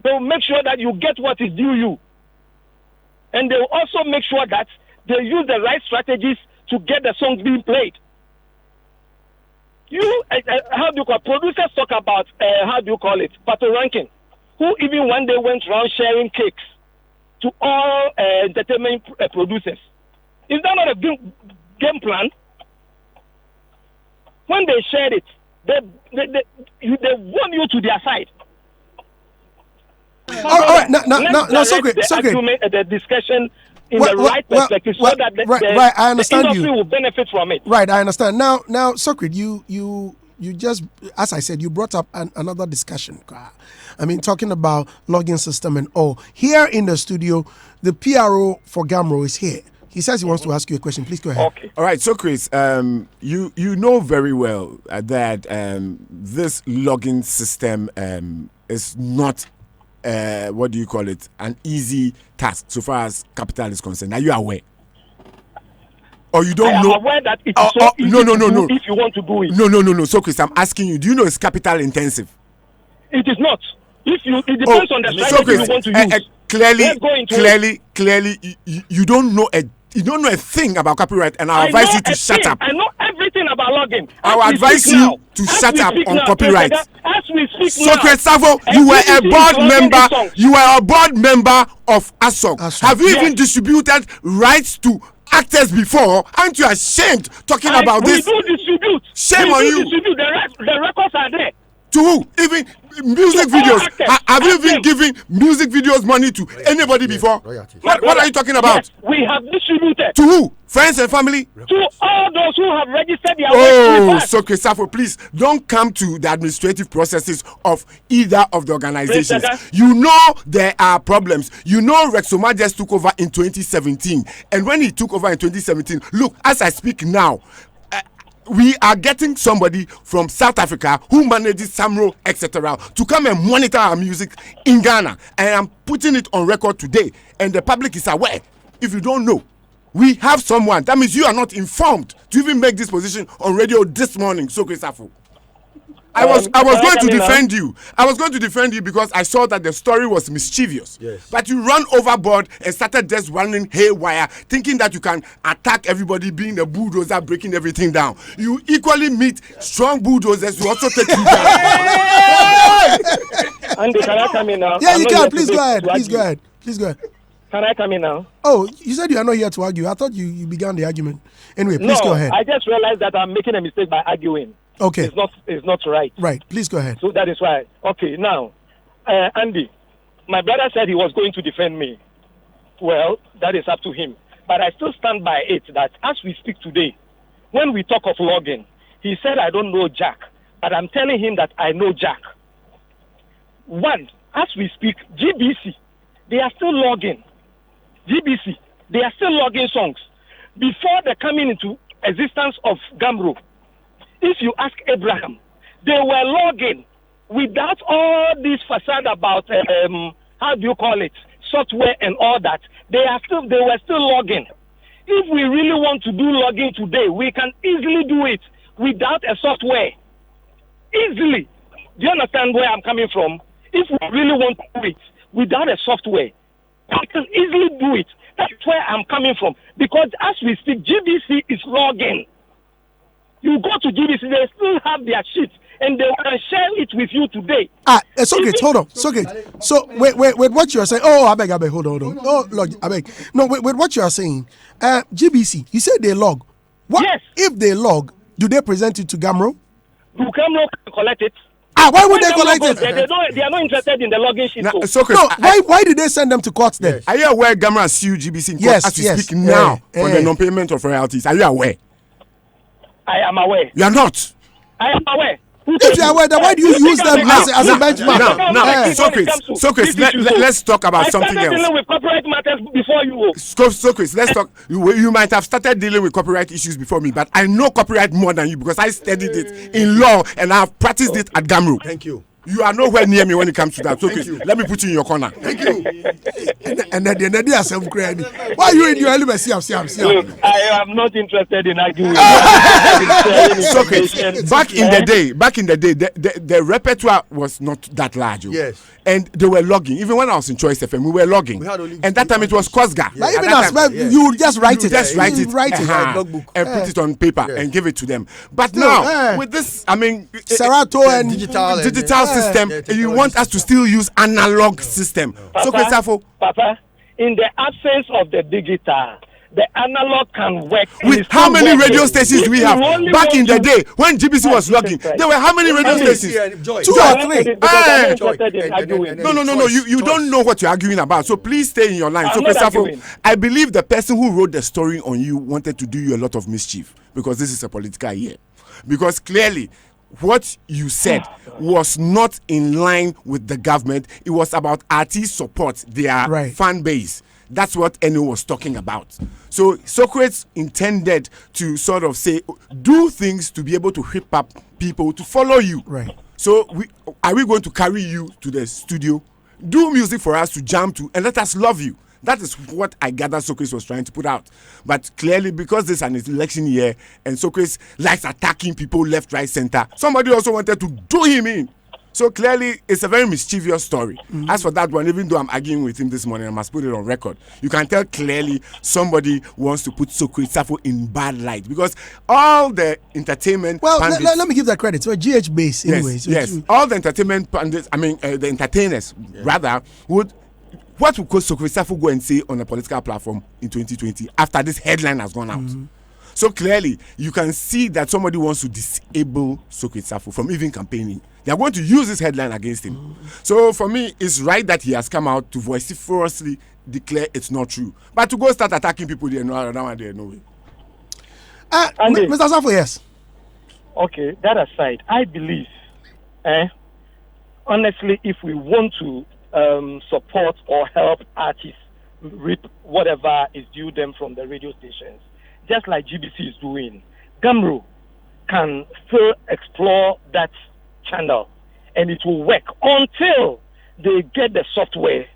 they will make sure that you get what is due you. And they will also make sure that they use the right strategies to get the songs being played. Producers talk about, pato ranking, who even one day went around sharing cakes to all entertainment producers. Is that not a game plan? When they shared it, they won you to their side. All right, now, Socrates. The discussion in the right perspective so that I understand the industry will benefit from it. Right, I understand. Now, Socrates, you just, as I said, you brought up another discussion. I mean, talking about login system and all. Here in the studio, the PRO for Gamro is here. He says he wants to ask you a question. Please go ahead. Okay. All right, so Chris, you know very well that this login system is not an easy task so far as capital is concerned. Are you aware? Or you don't know? I am aware that it is so easy to do if you want to do it. No. So Chris, I'm asking you, do you know it's capital intensive? It is not. It depends on the strategy you want to use. Clearly, you don't know a thing about copyright, and I advise you to shut up. I know everything about logging. I advise you to shut up on copyright. As we speak Socrates Savo, you were a board member. You were a board member of ASOC. Have you even distributed rights to actors before? Aren't you ashamed talking about this? We do distribute. Shame on you. The records are there. To who? Even music videos. Have you even given music videos money to anybody before? What are you talking about? Yes, we have distributed. To who? Friends and family? To all those who have registered their work. So Safo, please don't come to the administrative processes of either of the organizations. You know there are problems. You know Rexoma just took over in 2017. And when he took over in 2017, look, as I speak now, we are getting somebody from South Africa who manages Samro, etc., to come and monitor our music in Ghana. And I'm putting it on record today, and the public is aware. If you don't know, we have someone. That means you are not informed to even make this position on radio this morning. So, Safu. I was going to defend you. I was going to defend you because I saw that the story was mischievous. Yes. But you ran overboard and started just running haywire, thinking that you can attack everybody, being a bulldozer, breaking everything down. You equally meet strong bulldozers who also take you down. Andy, can I come in now? Yeah, you can. Please go ahead. Please go ahead. Please go ahead. Can I come in now? Oh, you said you are not here to argue. I thought you began the argument. Anyway, please go ahead. I just realized that I'm making a mistake by arguing. Okay. It's not right. Right. Please go ahead. So that is why. Okay, now, Andy, my brother said he was going to defend me. Well, that is up to him. But I still stand by it that as we speak today, when we talk of logging, he said I don't know Jack, but I'm telling him that I know Jack. One, as we speak, GBC, they are still logging. GBC, they are still logging songs. Before the coming into existence of Gamro, if you ask Abraham, they were logging without all this facade about how do you call it, software and all that. They were still logging. If we really want to do logging today, we can easily do it without a software. Easily. Do you understand where I'm coming from? If we really want to do it without a software, we can easily do it. That's where I'm coming from. Because as we speak, GBC is logging. You go to GBC, they still have their sheet, and they will share it with you today. It's okay. Hold on. It's okay. So wait. What you are saying? Oh, I beg. Hold on. Oh, Lord, I beg. No, wait. What you are saying? GBC. You said they log. What? Yes. If they log, do they present it to Gamro? Do Gamro collect it? Why would they collect it? They are not interested in the logging sheet. Why did they send them to court then? Are you aware Gamro sued GBC in court as we speak now for the non-payment of royalties? Are you aware? I am aware. You are not. I am aware. If you are aware, then why do you use them as a benchmark? Now, Socrates, let's talk about something else. I started dealing with copyright matters before you. Socrates, let's talk. You might have started dealing with copyright issues before me, but I know copyright more than you because I studied it in law and I have practiced it at Gamro. Thank you. You are nowhere near me when it comes to that. Socrates, let me put you in your corner. Thank you. And then they are some crazy. Why are you in your element? Look, I am not interested in arguing. Socrates, back in the day, the repertoire was not that large. Yes. And they were logging. Even when I was in Choice FM, we were logging. And that time it was Kosga. But even as well, you would just write it. And put it on paper and give it to them. But still, now, with this, I mean, Serato and digital system, you want us to still use analog system. Papa, in the absence of the digital, the analog can work. With how many radio stations do we have? Back in the day, when GBC was logging, there were how many radio stations? 2 or 3. No. You don't know what you're arguing about. So please stay in your line. I believe the person who wrote the story on you wanted to do you a lot of mischief because this is a political year. Because clearly, what you said was not in line with the government. It was about artist support, their fan base. That's what Eno was talking about. So Socrates intended to sort of say, do things to be able to whip up people to follow you. Right. So are we going to carry you to the studio, do music for us to jam to, and let us love you? That is what I gather Socrates was trying to put out. But clearly, because this is an election year and Socrates likes attacking people left, right, center, somebody also wanted to do him in. So clearly, it's a very mischievous story. Mm-hmm. As for that one, even though I'm arguing with him this morning, I must put it on record. You can tell clearly somebody wants to put Socrates in bad light because all the entertainment. Well, let me give that credit. So GH base, anyway. Yes. All the entertainment pundits, the entertainers rather would. What would Socrates go and say on a political platform in 2020 after this headline has gone out? Mm-hmm. So clearly, you can see that somebody wants to disable Socrates from even campaigning. They are going to use this headline against him. Mm-hmm. So for me, it's right that he has come out to vociferously declare it's not true. But to go start attacking people, no way. Mr. Safo, yes. Okay, that aside, I believe, honestly, if we want to support or help artists reap whatever is due them from the radio stations, just like GBC is doing. Gamro, can still explore that channel, and it will work until they get the software.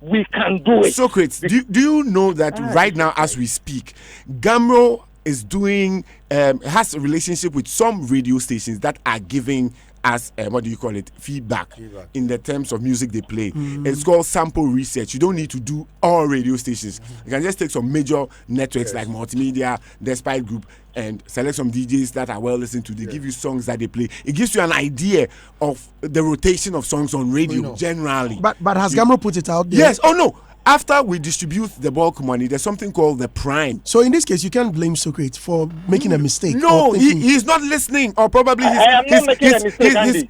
We can do it. Socrates, do you know that right now, as we speak, Gamro is doing has a relationship with some radio stations that are giving us what do you call it, feedback in the terms of music they play. It's called sample research. You don't need to do all radio stations. You can just take some major networks like Multimedia, Despite Group, and select some DJs that are well listened to. They give you songs that they play. It gives you an idea of the rotation of songs on radio generally. But has Gamro put it out there? Yes. Oh no. After we distribute the bulk money, there's something called the prime. So in this case, you can't blame Socrates for making a mistake. No, he's not listening, or probably he's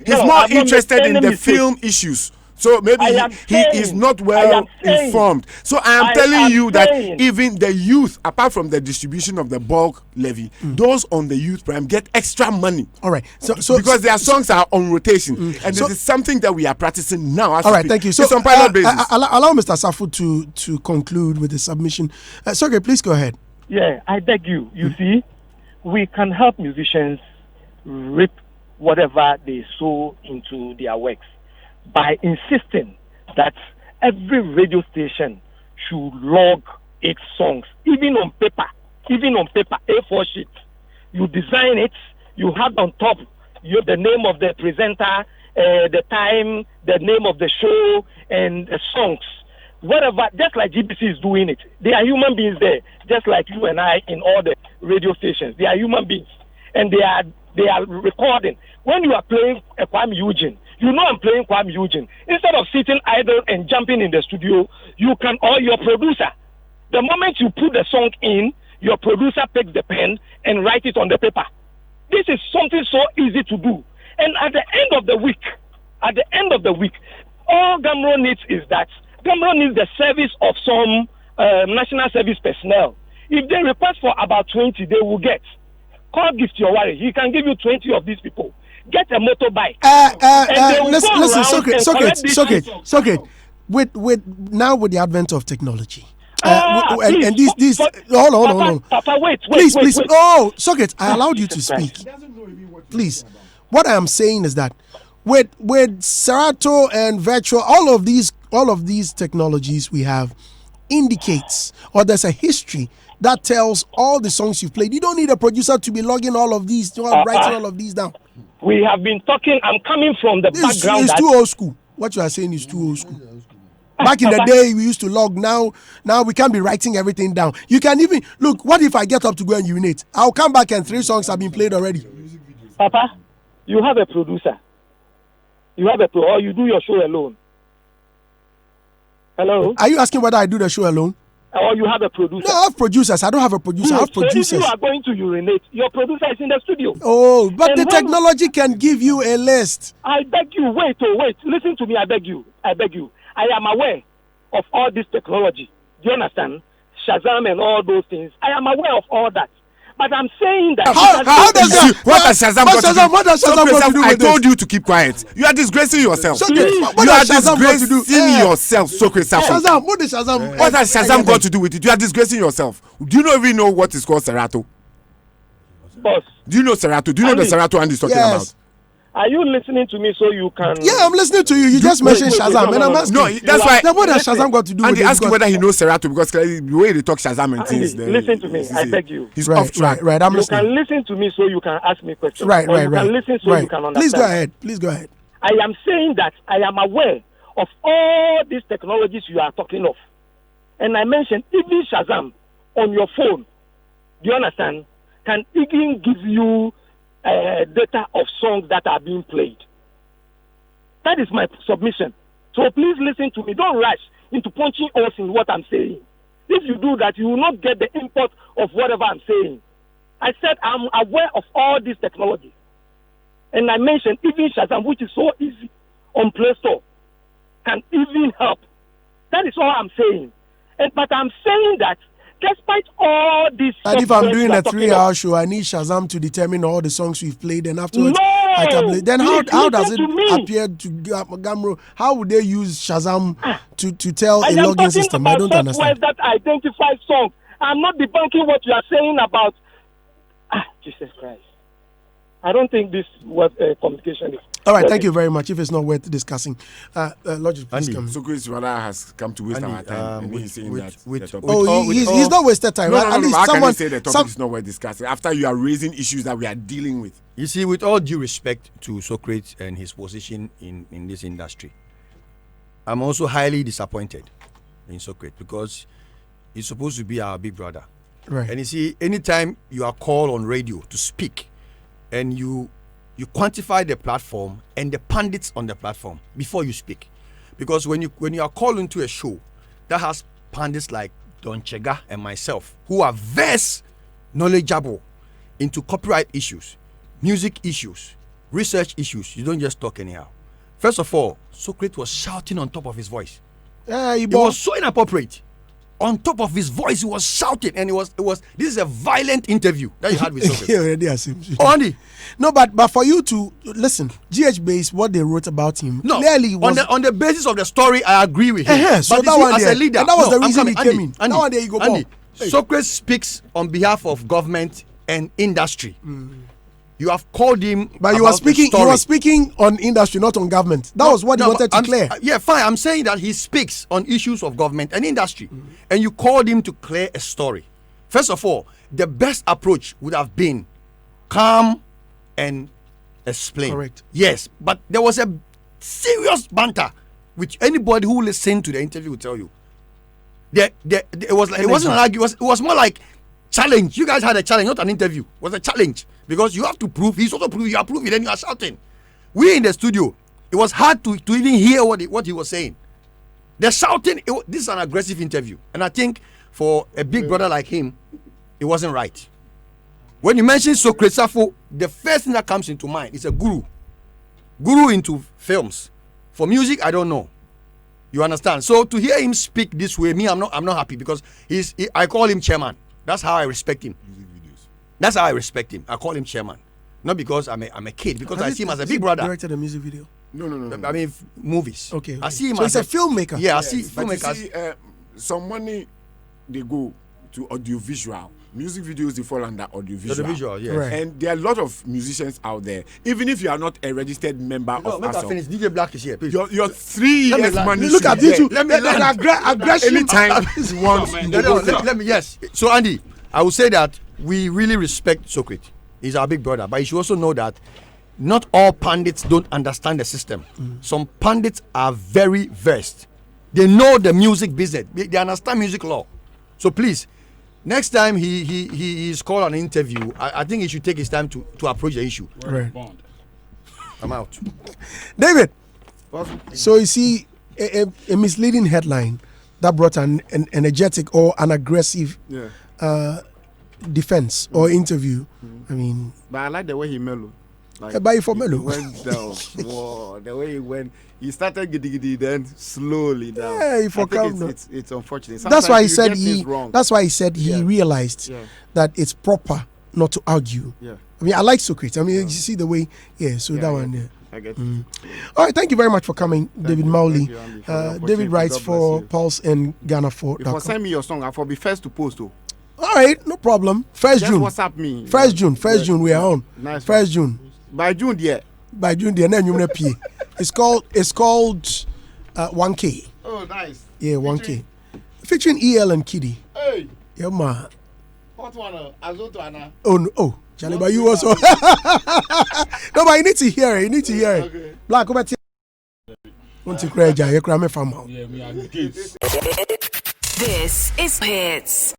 more I'm interested in the mistake. film issues. So maybe he is not well informed. So I am telling you that even the youth, apart from the distribution of the bulk levy, those on the youth prime get extra money. All right. So because their songs are on rotation, and this is something that we are practicing now. All right, thank you. So it's on pilot basis. Allow Mr. Safu to conclude with the submission. Sorry, please go ahead. Yeah, I beg you. You see, we can help musicians reap whatever they sow into their works by insisting that every radio station should log its songs, even on paper, A4 sheet. You design it, you have on top the name of the presenter, the time, the name of the show, and the songs. Whatever, just like GBC is doing it. There are human beings there, just like you and I in all the radio stations. They are human beings, and they are recording. When you are playing a Kwame Eugene, you know I'm playing Kwame Eugene. Instead of sitting idle and jumping in the studio, you can, or your producer, the moment you put the song in, your producer takes the pen and write it on the paper. This is something so easy to do. And at the end of the week, all Gamro needs is that Gamro needs the service of some national service personnel. If they request for about 20, they will get. Call Gift Your Worry. He can give you 20 of these people. Get a motorbike. Listen, Socrates. With the advent of technology, and these hold on. Papa, wait. Please. Oh, Socrates, I allowed you to speak. Please. What I am saying is that with Serato and Virtual, all of these technologies we have indicates, or there's a history that tells all the songs you've played. You don't need a producer to be logging all of these, writing all of these down. We have been talking. I'm coming from the background. It's too old school. What you are saying is too old school. Back in the day, we used to log. Now we can't be writing everything down. You can even look. What if I get up to go and urinate? I'll come back and 3 songs have been played already. Papa, you have a producer. Or you do your show alone. Hello. Are you asking whether I do the show alone? Or you have a producer? No, I have producers. I don't have a producer. I have producers. So if you are going to urinate, your producer is in the studio. Oh, but the technology can give you a list. I beg you, wait. Listen to me, I beg you. I am aware of all this technology. Do you understand? Shazam and all those things. I am aware of all that. But I'm saying that... How does that... What does Shazam got to do? What does Shazam got to do with I told you to keep quiet. You are disgracing yourself. What you are disgracing yourself, Socrates. Shazam, what does Shazam... What has Shazam got to do with it? You are disgracing yourself. Do you not even know what is called Serato? Boss. Do you know Serato? Do you know the Serato Andy's talking about? Are you listening to me so you can... Yeah, I'm listening to you. You just mentioned Shazam. And I'm asking... No, that's why... Then what has Shazam got to do with it? And they ask him whether he knows Serato, because the way they talk Shazam and things... Listen to me, I beg you. He's off track. Right, I'm listening. You can listen to me so you can ask me questions. Right. You can listen so you can understand. Please go ahead. I am saying that I am aware of all these technologies you are talking of. And I mentioned even Shazam on your phone, do you understand, can even give you data of songs that are being played. That is my submission. So please listen to me. Don't rush into punching holes in what I'm saying. If you do that, you will not get the import of whatever I'm saying. I said I'm aware of all these technologies. And I mentioned even Shazam, which is so easy on Play Store, can even help. That is all I'm saying. But I'm saying that despite all this... And if I'm doing a 3-hour show, I need Shazam to determine all the songs we've played, and afterwards I can play. Then how does it appear to Gamro? How would they use Shazam to tell a login system? I don't understand. That identifies songs. I'm not debunking what you are saying about... Jesus Christ. I don't think this was communication is. All right, thank you very much. If it's not worth discussing, Logic, please Andy. come. So Chris Wada has come to waste Andy, our time. And he's saying that the topic- He's not wasted time. No, At no, no, least how can someone you say the topic is not worth discussing after you are raising issues that we are dealing with? You see, with all due respect to Socrates and his position in this industry, I'm also highly disappointed in Socrates because he's supposed to be our big brother. Right. And you see, anytime you are called on radio to speak and you quantify the platform and the pundits on the platform before you speak. Because when you are called into a show that has pundits like Don Chega and myself, who are vast knowledgeable into copyright issues, music issues, research issues, you don't just talk anyhow. First of all, Socrates was shouting on top of his voice. It was so inappropriate. On top of his voice, he was shouting, and it was. This is a violent interview that you had with Socrates. Andy. No, but for you to listen, GH Base, what they wrote about him, clearly was on the basis of the story, I agree with him. So but that one as there, a leader, and that was the reason coming, he came in. Andy, that one there, you go. Andy, Socrates speaks on behalf of government and industry. You have called him, but you were speaking. You were speaking on industry, not on government. That was what you wanted to clear. Yeah, fine. I'm saying that he speaks on issues of government and industry, and you called him to clear a story. First of all, the best approach would have been calm and explain. Correct. Yes, but there was a serious banter, which anybody who listened to the interview will tell you. It wasn't an argument. It was more like challenge. You guys had a challenge, not an interview. It was a challenge. Because you have to prove, he's also proving, you are proving, then you are shouting. We in the studio, it was hard to even hear what he was saying. The shouting, this is an aggressive interview. And I think for a big brother like him, it wasn't right. When you mention Socrates, the first thing that comes into mind is a guru. Guru into films. For music, I don't know. You understand? So to hear him speak this way, I'm not happy because I call him chairman. That's how I respect him. That's how I respect him. I call him chairman, not because I'm a kid, because I see him as a big brother. Directed a music video. No. I mean movies. Okay. I see him so as he's a filmmaker. Yeah, yes, I see filmmakers. See, some money they go to audiovisual. Music videos they fall under audiovisual. Yes. Right. And there are a lot of musicians out there. Even if you are not a registered member of ASOP, finish. DJ Black is here. Please. your 3 years money. Look at should you. be Let me aggression. Anytime you want. Let me. Yes. So Andy, I will say that we really respect Socrates. He's our big brother, but you should also know that not all pundits don't understand the system. Some pundits are very versed. They know the music business. They understand music law. So please, next time he is called on an interview, I think he should take his time to approach the issue. Right. I'm out. David. So you see a misleading headline that brought an energetic or an aggressive defense or interview. I mean, but I like the way he mellowed. Like, buy for mellow. Went down. Whoa, the way he went, he started giddy, then slowly down. Yeah, he forgot. It's unfortunate. Sometimes That's why he said he realized that it's proper not to argue. Yeah. I mean, I like Socrates. I mean, you see the way. Yeah. So that one. Yeah. I get it. All right, thank you very much for coming, David Mowley. David writes God for bless you. Pulse and Ghana for. If you send me your song, I'll be first to post too. All right, no problem. First Just June. WhatsApp me. First June, we are on. Nice. First June. By June, yeah. Then you pay. It's called 1K. Oh, nice. Yeah, 1K. Featuring EL and Kiddy. Hey. Yeah, man. What one? Azoto Anna. Oh no. Oh, Charlie, but you also. No, but you need to hear it. Okay. Black, come back. Want to cry, Jay? You cry me from. This is Hitz.